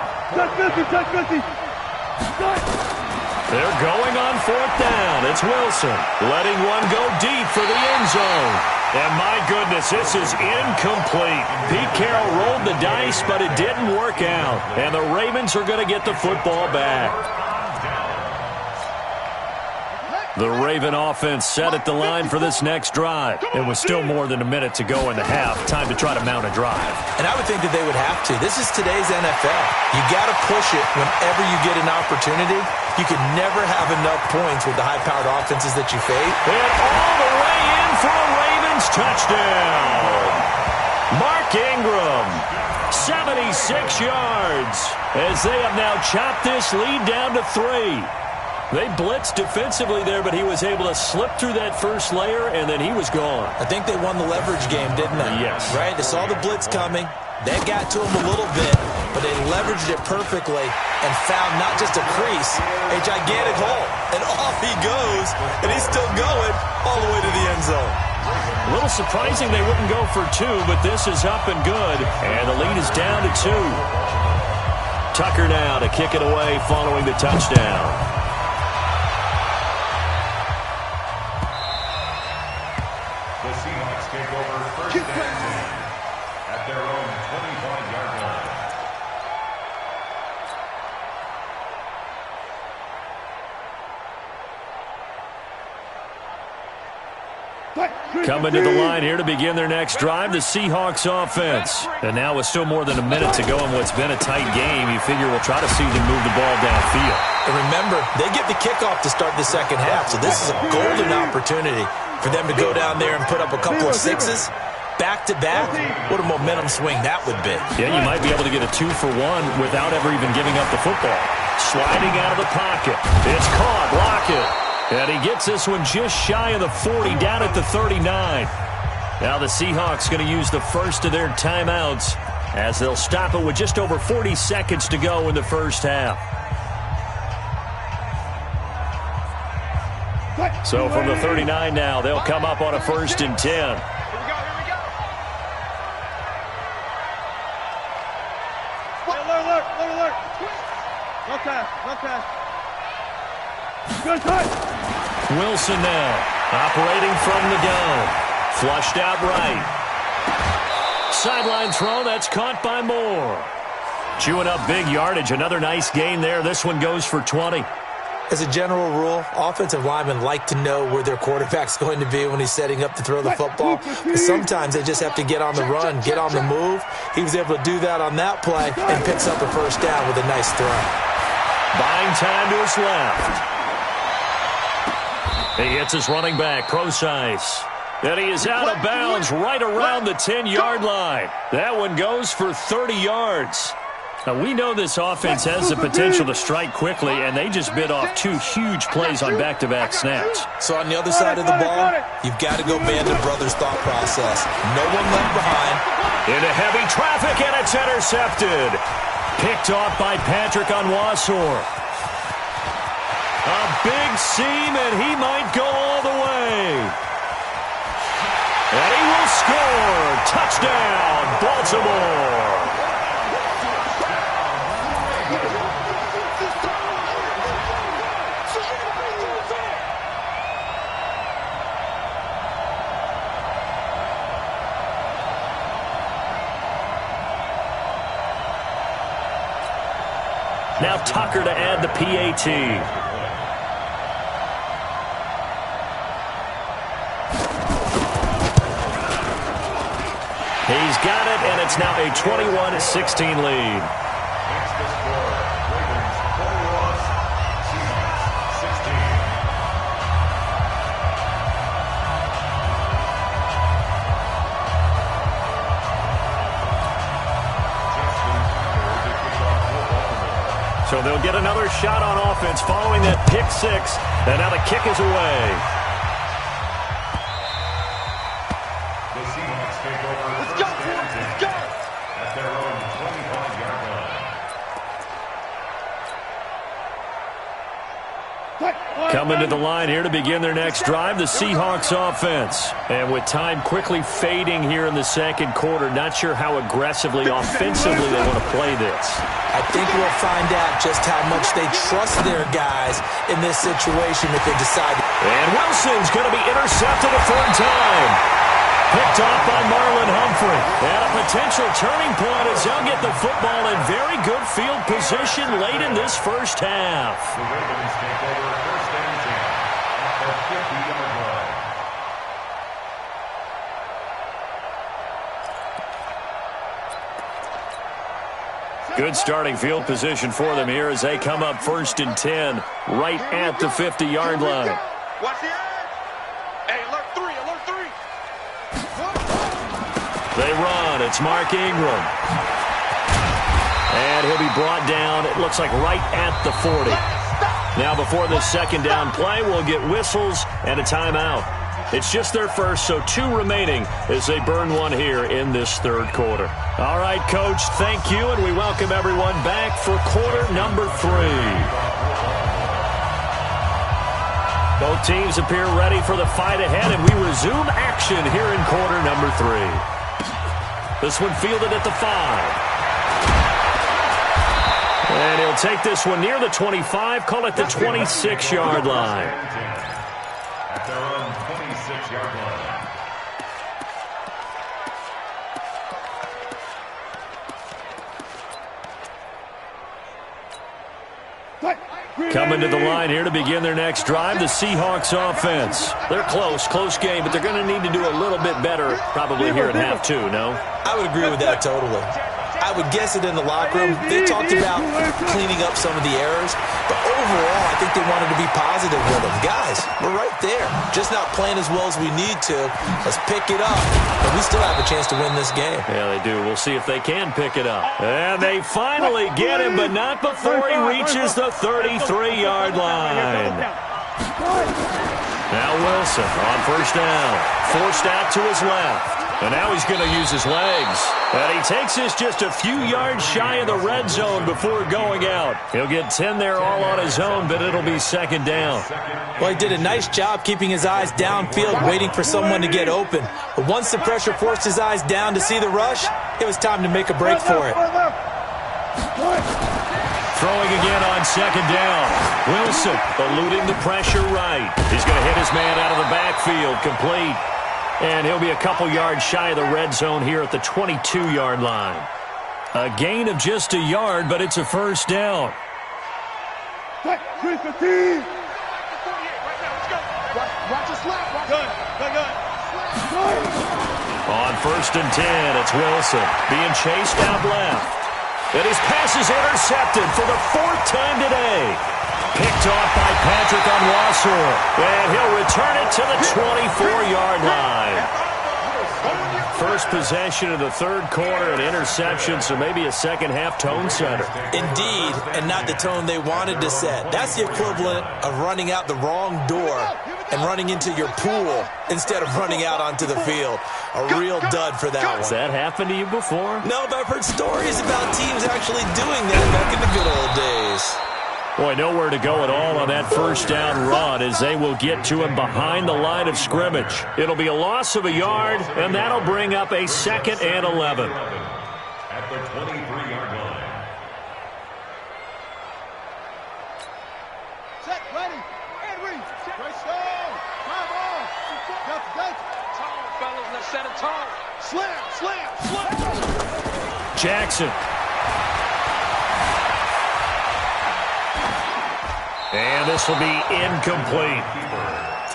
They're going on 4th down. It's Wilson letting one go deep for the end zone. And my goodness, this is incomplete. Pete Carroll rolled the dice, but it didn't work out. And the Ravens are going to get the football back. The Raven offense set at the line for this next drive. It was still more than a minute to go in the half. Time to try to mount a drive. And I would think that they would have to. This is today's NFL. You got to push it whenever you get an opportunity. You can never have enough points with the high-powered offenses that you face. And all the way in for a Ravens touchdown. Mark Ingram, 76 yards, as they have now chopped this lead down to 3. They blitzed defensively there, but he was able to slip through that first layer, and then he was gone. I think they won the leverage game, didn't they? Yes. Right? They saw the blitz coming. That got to him a little bit, but they leveraged it perfectly and found not just a crease, a gigantic hole. And off he goes, and he's still going all the way to the end zone. A little surprising they wouldn't go for 2, but this is up and good, and the lead is down to 2. Tucker now to kick it away following the touchdown. The Seahawks take over 1st and 10 at their own 25-yard line. Coming to the line here to begin their next drive, the Seahawks offense. And now with still more than a minute to go in what's been a tight game, you figure we'll try to see them move the ball downfield. And remember, they get the kickoff to start the second half, so this is a golden opportunity for them to go down there and put up a couple of sixes. Back-to-back, what a momentum swing that would be. Yeah, you might be able to get a 2-for-1 without ever even giving up the football. Sliding out of the pocket. It's caught. Lockett. And he gets this one just shy of the 40, down at the 39. Now the Seahawks going to use the first of their timeouts as they'll stop it with just over 40 seconds to go in the first half. So from the 39 now, they'll come up on a 1st and 10. Here we go. Alert. No pass. Good touch. Wilson now, operating from the gun. Flushed out right. Sideline throw, that's caught by Moore. Chewing up big yardage, another nice gain there. This one goes for 20. As a general rule, offensive linemen like to know where their quarterback's going to be when he's setting up to throw the football. But sometimes they just have to get on the run, get on the move. He was able to do that on that play and picks up a 1st down with a nice throw. Buying time to his left. He hits his running back, Procise. And he is out of bounds right around the 10-yard line. That one goes for 30 yards. Now, we know this offense has the potential to strike quickly, and they just bit off 2 huge plays on back-to-back snaps. So on the other side of the ball, you've got to go Band of Brothers thought process. No one left behind. Into heavy traffic, and it's intercepted. Picked off by Patrick Onwuasor. A big seam, and he might go all the way. And he will score. Touchdown, Baltimore. Now Tucker to add the PAT. He's got it, and it's now a 21-16 lead. Makes the score. Ravens 41, Seahawks 16. So they'll get another shot on offense following that pick six. And now the kick is away. The Seahawks take over first and 10 at their own 25-yard line. Coming to the line here to begin their next drive, the Seahawks offense. And with time quickly fading here in the second quarter, not sure how aggressively, offensively they want to play this. I think we'll find out just how much they trust their guys in this situation if they decide. And Wilson's going to be intercepted a third time. Picked off by Marlon Humphrey. And a potential turning point as they'll get the football in very good field position late in this first half. The Ravens take over first and 10 at the 50-yard line. Good starting field position for them here as they come up first and 10 right at the 50-yard line. Watch the edge. Hey, alert three, alert three. They run. It's Mark Ingram. And he'll be brought down, it looks like, right at the 40. Now, before this second down play, we'll get whistles and a timeout. It's just their first, so 2 remaining as they burn one here in this third quarter. All right, Coach, thank you, and we welcome everyone back for quarter number 3. Both teams appear ready for the fight ahead, and we resume action here in quarter number 3. This one fielded at the 5. And he'll take this one near the 25, call it the 26-yard line. At their own 26-yard line. Coming to the line here to begin their next drive, the Seahawks offense. They're close game, but they're going to need to do a little bit better probably here at half 2, no? I would agree with that totally. I would guess it in the locker room. They talked about cleaning up some of the errors, but overall, I think they wanted to be positive with them. Guys, we're right there. Just not playing as well as we need to. Let's pick it up, and we still have a chance to win this game. Yeah, they do. We'll see if they can pick it up. And they finally get him, but not before he reaches the 33-yard line. Now Wilson on first down. Forced out to his left. And now he's going to use his legs. And he takes this just a few yards shy of the red zone before going out. He'll get 10 there all on his own, but it'll be second down. Well, he did a nice job keeping his eyes downfield, waiting for someone to get open. But once the pressure forced his eyes down to see the rush, it was time to make a break for it. Throwing again on second down. Wilson eluding the pressure right. He's going to hit his man out of the backfield, complete. And he'll be a couple yards shy of the red zone here at the 22-yard line. A gain of just a yard, but it's a first down. Watch your slap. Good. On first and 10, it's Wilson being chased out left. And his pass is intercepted for the 4th time today. Picked off by Patrick Onwuasor. And he'll return it to the 24-yard line. First possession of the third quarter, an interception, so maybe a second-half tone setter. Indeed, and not the tone they wanted to set. That's the equivalent of running out the wrong door and running into your pool instead of running out onto the field. A real dud for that one. Has that happened to you before? No, but I've heard stories about teams actually doing that back in the good old days. Boy, nowhere to go at all on that first down run as they will get to him behind the line of scrimmage. It'll be a loss of a yard, and that'll bring up a 2nd and 11. At the 23-yard line. Set, ready, and reach. Great stone. Drive on. Tone, fellas, let's set a tone. Slam. Jackson. And this will be incomplete.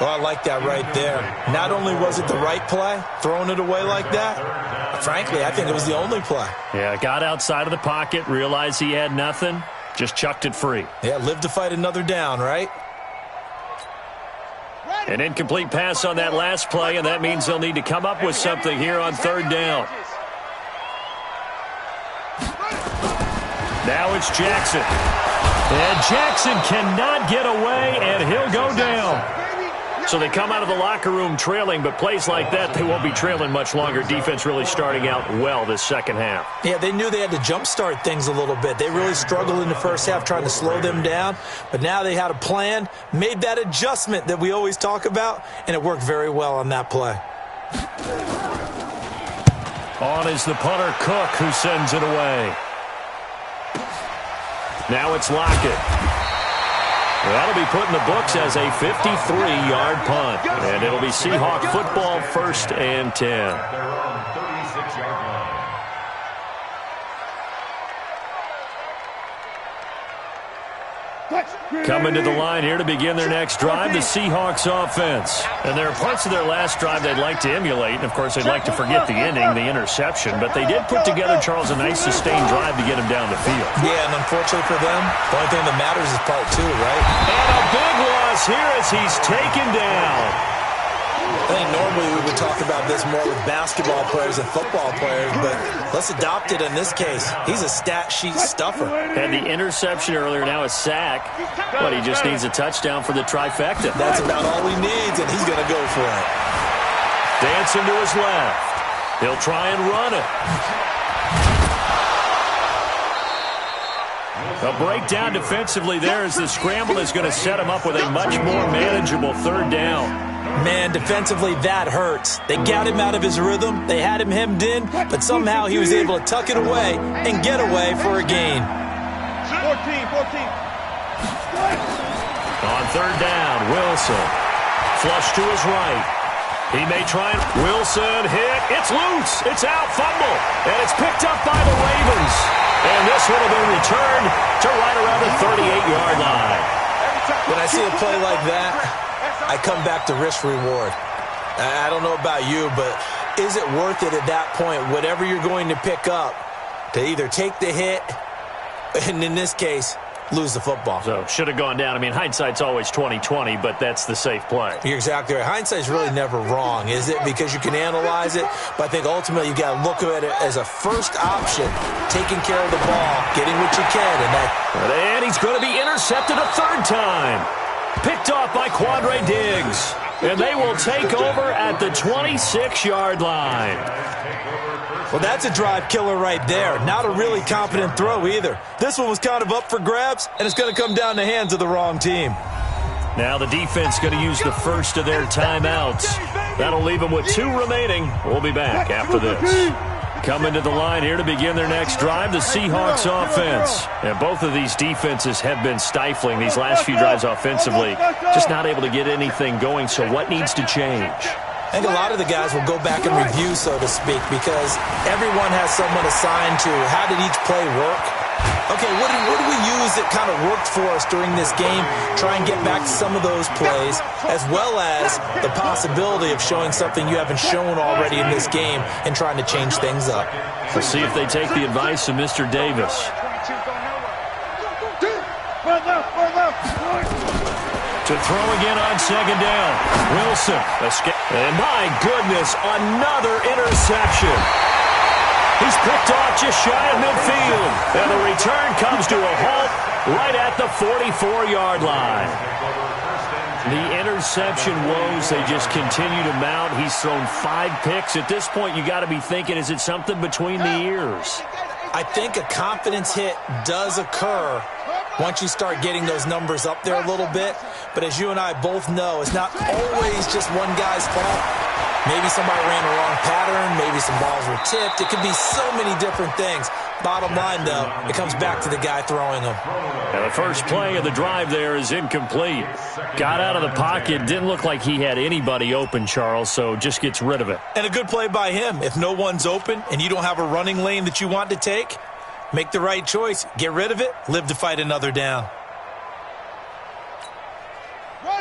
Oh, I like that right there. Not only was it the right play, throwing it away like that, frankly, I think it was the only play. Yeah, got outside of the pocket, realized he had nothing, just chucked it free. Yeah, live to fight another down, right? An incomplete pass on that last play, and that means they'll need to come up with something here on third down. Now it's Jackson. And Jackson cannot get away, and he'll go down. So they come out of the locker room trailing, but plays like that, they won't be trailing much longer. Defense really starting out well this second half. Yeah, they knew they had to jumpstart things a little bit. They really struggled in the first half trying to slow them down, but now they had a plan, made that adjustment that we always talk about, and it worked very well on that play. On is the punter, Cook, who sends it away. Now it's Lockett. That'll be put in the books as a 53-yard punt. And it'll be Seahawk football, 1st and 10. They're on 36-yard line. Coming to the line here to begin their next drive, the Seahawks offense. And there are parts of their last drive they'd like to emulate. And, of course, they'd like to forget the ending, the interception. But they did put together, Charles, a nice sustained drive to get him down the field. Yeah, and unfortunately for them, the only thing that matters is part 2, right? And a big loss here as he's taken down. I think normally we would talk about this more with basketball players and football players, but let's adopt it in this case. He's a stat sheet stuffer. Had the interception earlier, now a sack. But he just needs a touchdown for the trifecta. That's about all he needs, and he's going to go for it. Dancing to his left. He'll try and run it. A breakdown defensively there as the scramble is going to set him up with a much more manageable 3rd down. Man, defensively, that hurts. They got him out of his rhythm. They had him hemmed in, but somehow he was able to tuck it away and get away for a gain. 14. On 3rd down, Wilson. Flush to his right. He may try and... Wilson hit. It's loose. It's out. Fumble. And it's picked up by the Ravens. And this one will be returned to right around the 38-yard line. When I see a play like that, I come back to risk-reward. I don't know about you, but is it worth it at that point, whatever you're going to pick up, to either take the hit, and in this case, lose the football? So, should have gone down. I mean, hindsight's always 20/20, but that's the safe play. You're exactly right. Hindsight's really never wrong, is it? Because you can analyze it, but I think ultimately you got to look at it as a first option, taking care of the ball, getting what you can, and he's going to be intercepted a 3rd time. Picked off by Quandre Diggs. And they will take over at the 26-yard line. Well, that's a drive killer right there. Not a really confident throw either. This one was kind of up for grabs, and it's going to come down the hands of the wrong team. Now the defense going to use the first of their timeouts. That'll leave them with 2 remaining. We'll be back after this. Coming to the line here to begin their next drive, the Seahawks offense. And both of these defenses have been stifling these last few drives offensively. Just not able to get anything going, so what needs to change? I think a lot of the guys will go back and review, so to speak, because everyone has someone assigned to how did each play work. Okay, what do we use that kind of worked for us during this game? Try and get back to some of those plays, as well as the possibility of showing something you haven't shown already in this game and trying to change things up. We'll see if they take the advice of Mr. Davis. To throw again on 2nd down. Wilson. And my goodness, another interception. He's picked off just shy of midfield. And the return comes to a halt right at the 44-yard line. The interception woes, they just continue to mount. He's thrown 5 picks. At this point, you got to be thinking, is it something between the ears? I think a confidence hit does occur once you start getting those numbers up there a little bit. But as you and I both know, it's not always just one guy's fault. Maybe somebody ran a wrong pattern. Maybe some balls were tipped. It could be so many different things. Bottom line, though, it comes back to the guy throwing them. And the first play of the drive there is incomplete. Got out of the pocket. Didn't look like he had anybody open, Charles, so just gets rid of it. And a good play by him. If no one's open and you don't have a running lane that you want to take, make the right choice. Get rid of it. Live to fight another down.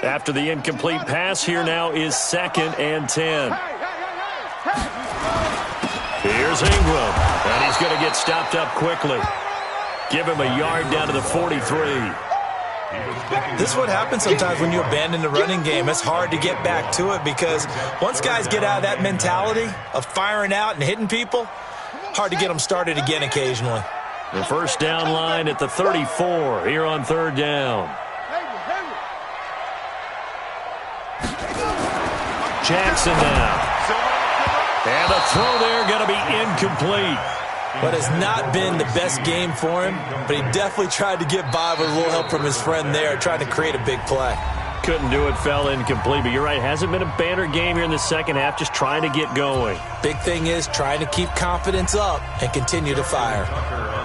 After the incomplete pass, here now is 2nd and 10. Here's Ingram, and he's going to get stopped up quickly. Give him a yard down to the 43. This is what happens sometimes when you abandon the running game. It's hard to get back to it because once guys get out of that mentality of firing out and hitting people, hard to get them started again occasionally. The first down line at the 34 here on third down. Jackson now. And the throw there going to be incomplete. But it's not been the best game for him, but he definitely tried to get by with a little help from his friend there, trying to create a big play. Couldn't do it, fell incomplete. But you're right, hasn't been a banner game here in the second half, just trying to get going. Big thing is trying to keep confidence up and continue to fire.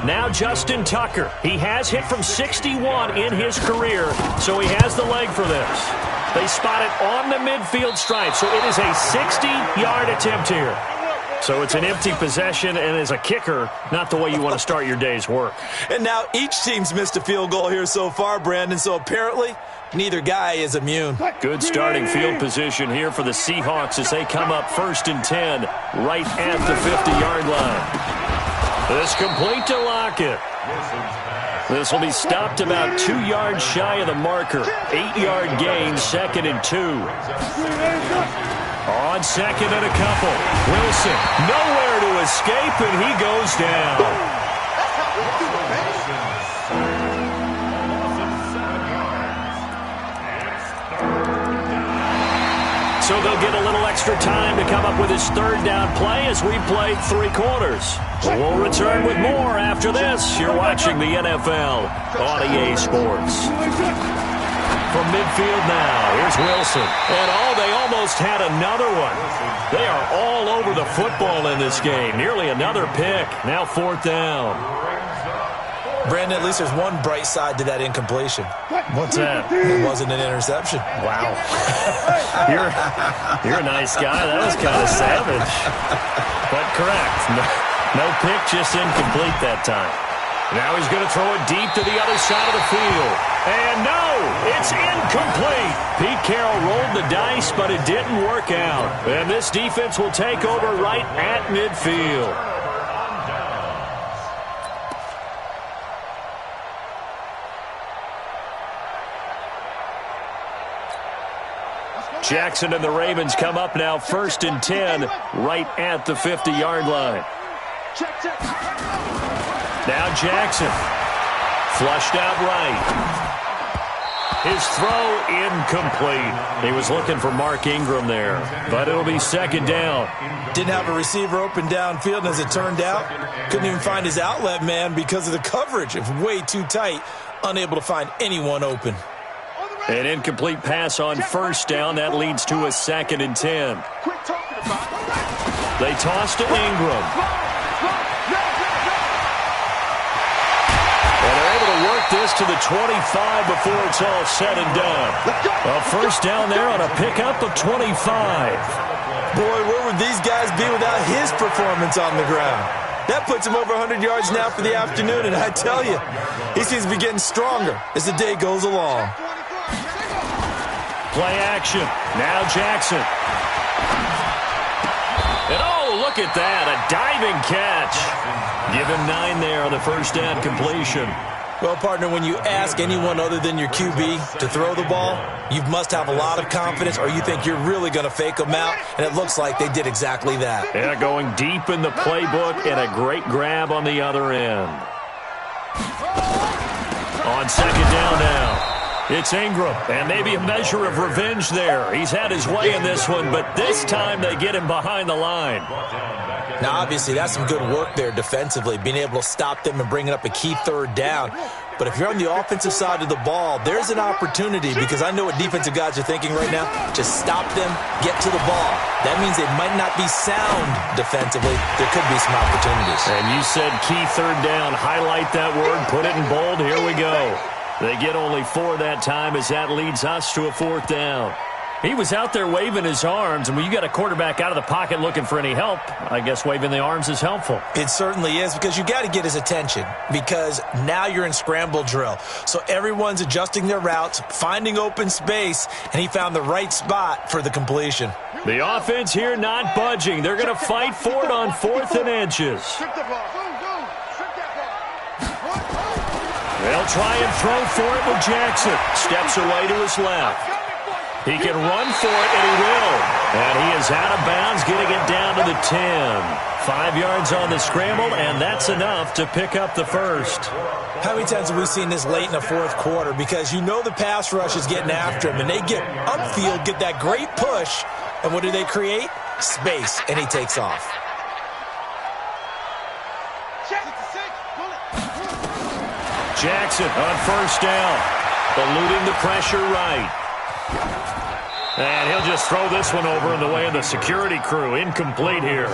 Now Justin Tucker. He has hit from 61 in his career, so he has the leg for this. They spot it on the midfield stripe, so it is a 60-yard attempt here. So it's an empty possession, and as a kicker, not the way you want to start your day's work. And now each team's missed a field goal here so far, Brandon, so apparently neither guy is immune. Good starting field position here for the Seahawks as they come up 1st and 10 right at the 50-yard line. This complete to Lockett. This will be stopped about 2 yards shy of the marker. 8-yard gain, 2nd and 2. On 2nd and a couple. Wilson nowhere to escape, and he goes down. So they'll get a little extra time to come up with his third down play as we played 3 quarters. We'll return with more after this. You're watching the NFL on EA Sports. From midfield now, here's Wilson. And they almost had another one. They are all over the football in this game. Nearly another pick. Now 4th down. Brandon, at least there's one bright side to that incompletion. What's that? It wasn't an interception. Wow. You're a nice guy. That was kind of savage. But correct. No pick, just incomplete that time. Now he's going to throw it deep to the other side of the field. And no, it's incomplete. Pete Carroll rolled the dice, but it didn't work out. And this defense will take over right at midfield. Jackson and the Ravens come up now 1st and 10 right at the 50-yard line. Now Jackson. Flushed out right. His throw incomplete. He was looking for Mark Ingram there, but it'll be 2nd down. Didn't have a receiver open downfield, and as it turned out, couldn't even find his outlet man because of the coverage. It was way too tight, unable to find anyone open. An incomplete pass on 1st down. That leads to a 2nd and 10. They toss to Ingram. And they're able to work this to the 25 before it's all said and done. A 1st down there on a pickup of 25. Boy, where would these guys be without his performance on the ground? That puts him over 100 yards now for the afternoon, and I tell you, he seems to be getting stronger as the day goes along. Play action. Now Jackson. And look at that. A diving catch. Give him 9 there on the 1st down completion. Well, partner, when you ask anyone other than your QB to throw the ball, you must have a lot of confidence or you think you're really going to fake them out, and it looks like they did exactly that. Yeah, going deep in the playbook and a great grab on the other end. On 2nd down now. It's Ingram, and maybe a measure of revenge there. He's had his way in this one, but this time they get him behind the line. Now, obviously, that's some good work there defensively, being able to stop them and bringing up a key 3rd down. But if you're on the offensive side of the ball, there's an opportunity because I know what defensive guys are thinking right now. Just stop them, get to the ball. That means they might not be sound defensively. There could be some opportunities. And you said key 3rd down. Highlight that word, put it in bold. Here we go. They get only 4 that time as that leads us to a 4th down. He was out there waving his arms, and when you got a quarterback out of the pocket looking for any help, I guess waving the arms is helpful. It certainly is because you got to get his attention because now you're in scramble drill. So everyone's adjusting their routes, finding open space, and he found the right spot for the completion. The offense here not budging. They're going to fight for it on 4th and inches. They'll try and throw for it with Jackson. Steps away to his left. He can run for it, and he will. And he is out of bounds, getting it down to the 10. 5 yards on the scramble, and that's enough to pick up the first. How many times have we seen this late in the fourth quarter? Because you know the pass rush is getting after him, and they get upfield, get that great push, and what do they create? Space, and he takes off. Jackson on first down, eluding the pressure right. And he'll just throw this one over in the way of the security crew. Incomplete here.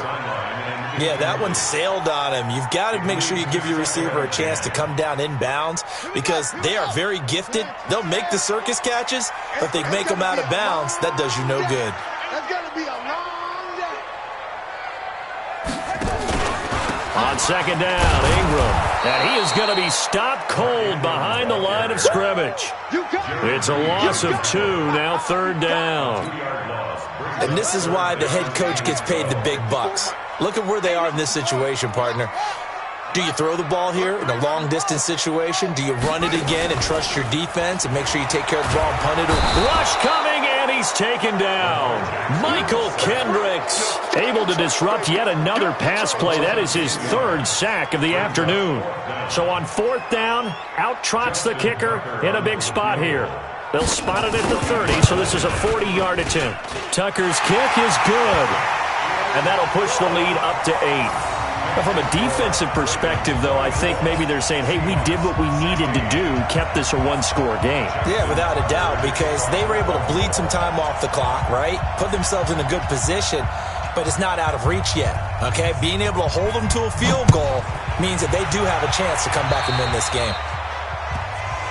Yeah, that one sailed on him. You've got to make sure you give your receiver a chance to come down inbounds because they are very gifted. They'll make the circus catches, but they make them out of bounds. That does you no good. That's going to be a long day. On second down, Ingram. And he is going to be stopped cold behind the line of scrimmage. It's a loss of 2, now third down. And this is why the head coach gets paid the big bucks. Look at where they are in this situation, partner. Do you throw the ball here in a long-distance situation? Do you run it again and trust your defense and make sure you take care of the ball and punt it? Rush coming, and he's taken down. Michael Kendricks able to disrupt yet another pass play. That is his 3rd sack of the afternoon. So on 4th down, out trots the kicker in a big spot here. They'll spot it at the 30, so this is a 40-yard attempt. Tucker's kick is good, and that'll push the lead up to 8. But from a defensive perspective, though, I think maybe they're saying, hey, we did what we needed to do, kept this a one-score game. Yeah, without a doubt, because they were able to bleed some time off the clock, right? Put themselves in a good position, but it's not out of reach yet, okay? Being able to hold them to a field goal means that they do have a chance to come back and win this game.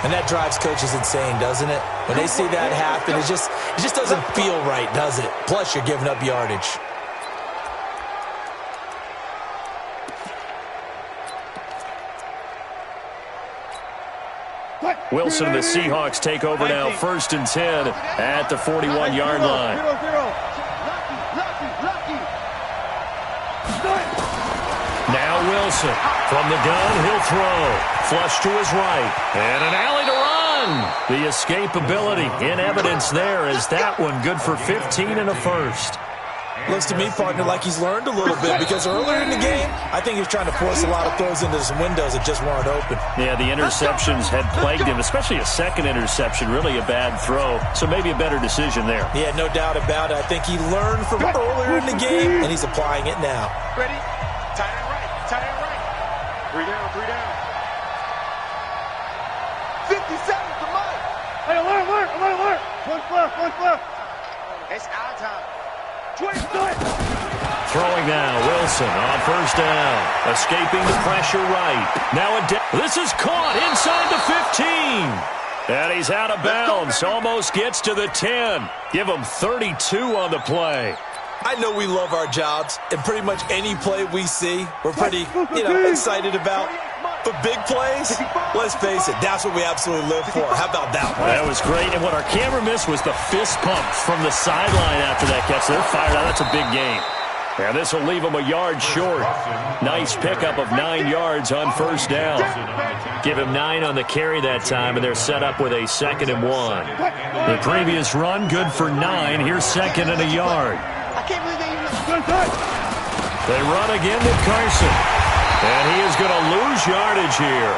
And that drives coaches insane, doesn't it? When they see that happen, it just doesn't feel right, does it? Plus, you're giving up yardage. Wilson and the Seahawks take over now, 1st and 10 at the 41-yard line. Now Wilson from the gun, he'll throw. Flush to his right, and an alley to run. The escapability in evidence there is that one good for 15 and a first. Looks to me, partner, like he's learned a little bit because earlier in the game, I think he was trying to force a lot of throws into some windows that just weren't open. Yeah, the interceptions had plagued him, especially a second interception, really a bad throw. So maybe a better decision there. Yeah, no doubt about it. I think he learned from earlier in the game, and he's applying it now. Ready? Tight end right. Tight end right. 3 down, 3 down. 50 seconds to Mike. Hey, alert. One left. It's our time. Throwing now, Wilson on first down. Escaping the pressure right. Now this is caught inside the 15. And he's out of bounds. Almost gets to the 10. Give him 32 on the play. I know we love our jobs, and pretty much any play we see, we're pretty, excited about. But big plays, let's face it, that's what we absolutely live for. How about that one? That was great, and what our camera missed was the fist pump from the sideline after that catch. They're fired out. That's a big game. And this will leave them a yard short. Nice pickup of 9 yards on first down. Give him 9 on the carry that time, and they're set up with a 2nd and 1. The previous run, good for 9. Here's 2nd and a yard. I can't believe they even... They run again with Carson. And he is going to lose yardage here.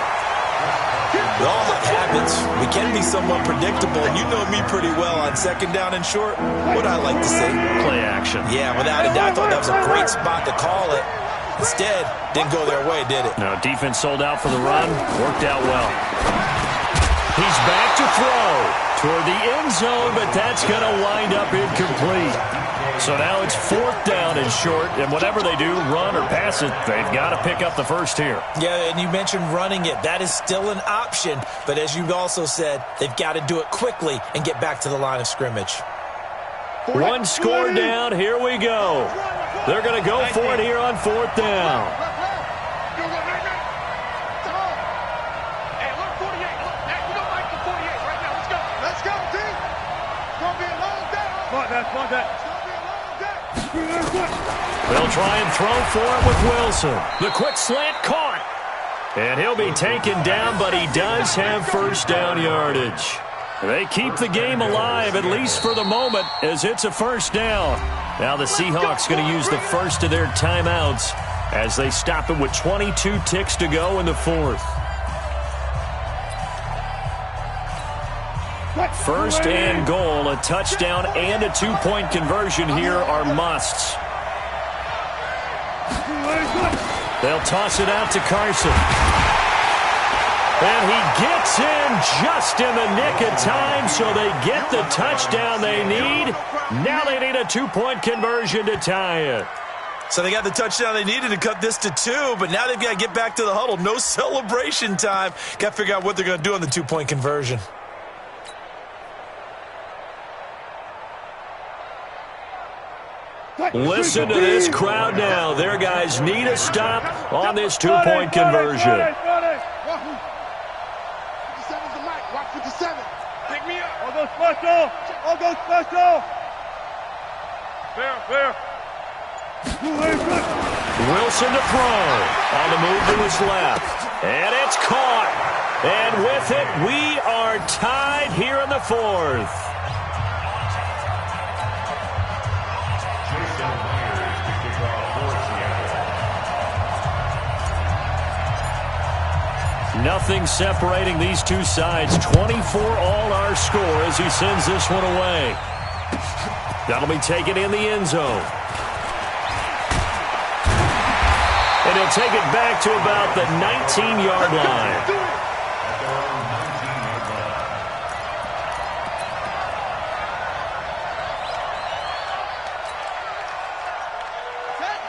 It all happens. We can be somewhat predictable, and you know me pretty well on 2nd down and short. What I like to say? Play action. Yeah, without a doubt. I thought that was a great spot to call it. Instead, didn't go their way, did it? No, defense sold out for the run. Worked out well. He's back to throw toward the end zone, but that's going to wind up incomplete. So now it's 4th down and short, and whatever they do, run or pass it, they've got to pick up the first here. Yeah, and you mentioned running it. That is still an option, but as you also said, they've got to do it quickly and get back to the line of scrimmage. 1 score down, here we go. They're going to go for it here on 4th down. Hey, look, 48. Look, hey, you don't like the 48 right now. Let's go, team. It's going to be a long day. Smart that. They'll try and throw for it with Wilson. The quick slant caught. And he'll be taken down, but he does have first down yardage. They keep the game alive, at least for the moment, as it's a first down. Now the Seahawks going to use the first of their timeouts as they stop it with 22 ticks to go in the fourth. First and goal, a touchdown and a two-point conversion here are musts. They'll toss it out to Carson. And he gets in just in the nick of time, so they get the touchdown they need. Now they need a two-point conversion to tie it. So they got the touchdown they needed to cut this to 2, but now they've got to get back to the huddle. No celebration time. Got to figure out what they're going to do on the two-point conversion. Listen to this crowd now. Their guys need a stop on this two-point conversion. 57's the mic. Watch 57. Pick me up. All go special. All go special. Fair. Wilson to throw. On the move to his left. And it's caught. And with it, we are tied here in the fourth. Nothing separating these two sides. 24 all our score as he sends this one away. That'll be taken in the end zone. And he'll take it back to about the 19-yard line.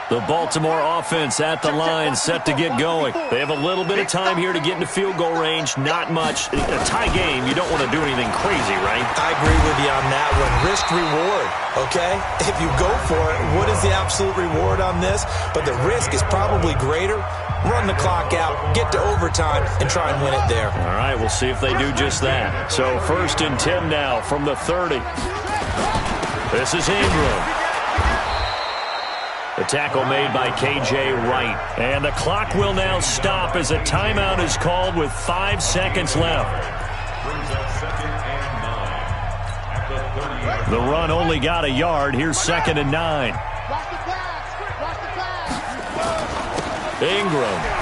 The Baltimore offense at the line, set to get going. They have a little bit of time here to get into field goal range. Not much. A tie game, you don't want to do anything crazy, right? I agree with you on that one. Risk-reward, okay? If you go for it, what is the absolute reward on this? But the risk is probably greater. Run the clock out, get to overtime, and try and win it there. All right, we'll see if they do just that. So 1st and 10 now from the 30. This is Ingram. The tackle made by K.J. Wright. And the clock will now stop as a timeout is called with 5 seconds left. The run only got a yard. Here's 2nd and 9. Ingram.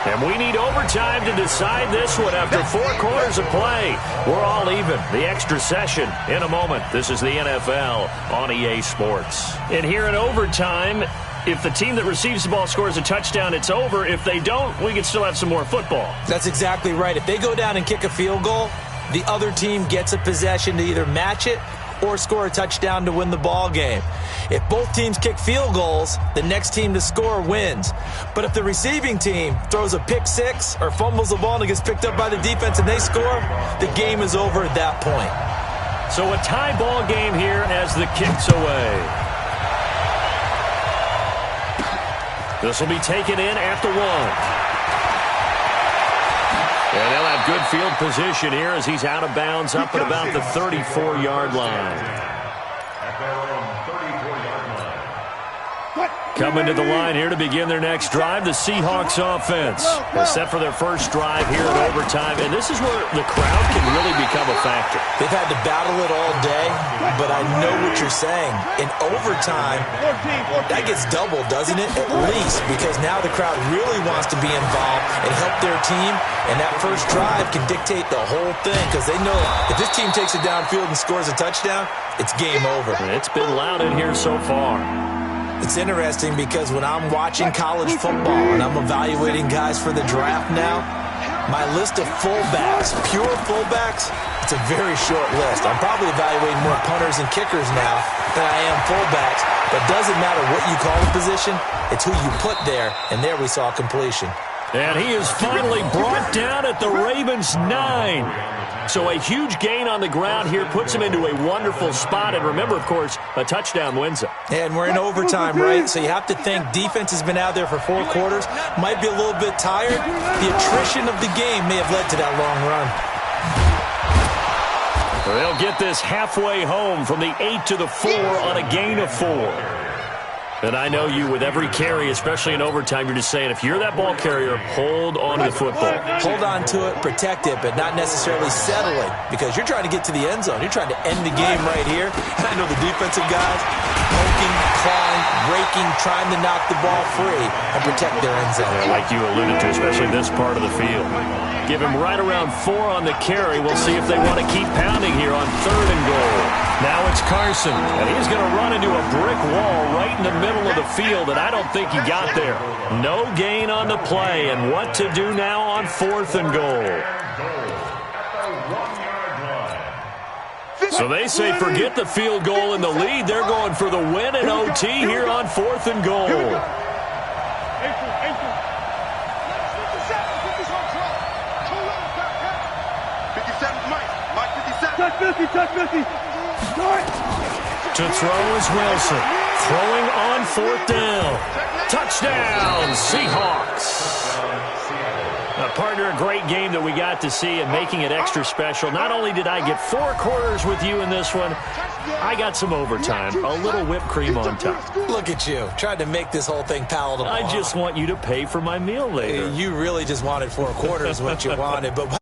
And we need overtime to decide this one after 4 quarters of play. We're all even. The extra session in a moment. This is the NFL on EA Sports. And here in overtime, if the team that receives the ball scores a touchdown, it's over. If they don't, we can still have some more football. That's exactly right. If they go down and kick a field goal, the other team gets a possession to either match it or score a touchdown to win the ball game. If both teams kick field goals, the next team to score wins. But if the receiving team throws a pick six or fumbles the ball and it gets picked up by the defense and they score, the game is over at that point. So a tie ball game here as the kick's away. This will be taken in after 1. And they'll have good field position here as he's out of bounds up at about the 34-yard line. Coming to the line here to begin their next drive, the Seahawks offense. They're set for their first drive here in overtime, and this is where the crowd can really become a factor. They've had to battle it all day, but I know what you're saying. In overtime, that gets doubled, doesn't it? At least, because now the crowd really wants to be involved and help their team, and that first drive can dictate the whole thing because they know if this team takes it downfield and scores a touchdown, it's game over. It's been loud in here so far. It's interesting because when I'm watching college football and I'm evaluating guys for the draft now, my list of fullbacks, pure fullbacks, it's a very short list. I'm probably evaluating more punters and kickers now than I am fullbacks, but it doesn't matter what you call the position, it's who you put there, and there we saw completion. And he is finally brought down at the Ravens' 9. So a huge gain on the ground here puts him into a wonderful spot. And remember, of course, a touchdown wins it. And we're in overtime, right? So you have to think defense has been out there for 4 quarters. Might be a little bit tired. The attrition of the game may have led to that long run. They'll get this halfway home from the 8 to the 4 on a gain of 4. And I know you, with every carry, especially in overtime, you're just saying, if you're that ball carrier, hold on to the football. Hold on to it, protect it, but not necessarily settling, because you're trying to get to the end zone. You're trying to end the game right here. I know the defensive guys poking, clawing, breaking, trying to knock the ball free and protect their end zone. Yeah, like you alluded to, especially this part of the field. Give him right around 4 on the carry. We'll see if they want to keep pounding here on 3rd and goal. Now it's Carson, and he's going to run into a brick wall right in the middle of the field, and I don't think he got there. No gain on the play, and what to do now on 4th and goal. So they say forget the field goal in the lead. They're going for the win in OT here on 4th and goal. To throw is Wilson. Throwing on 4th down. Touchdown, Seahawks. Partner, a great game that we got to see and making it extra special. Not only did I get 4 quarters with you in this one, I got some overtime. A little whipped cream on top. Look at you, trying to make this whole thing palatable. I just want you to pay for my meal later. You really just wanted 4 quarters, what you wanted, but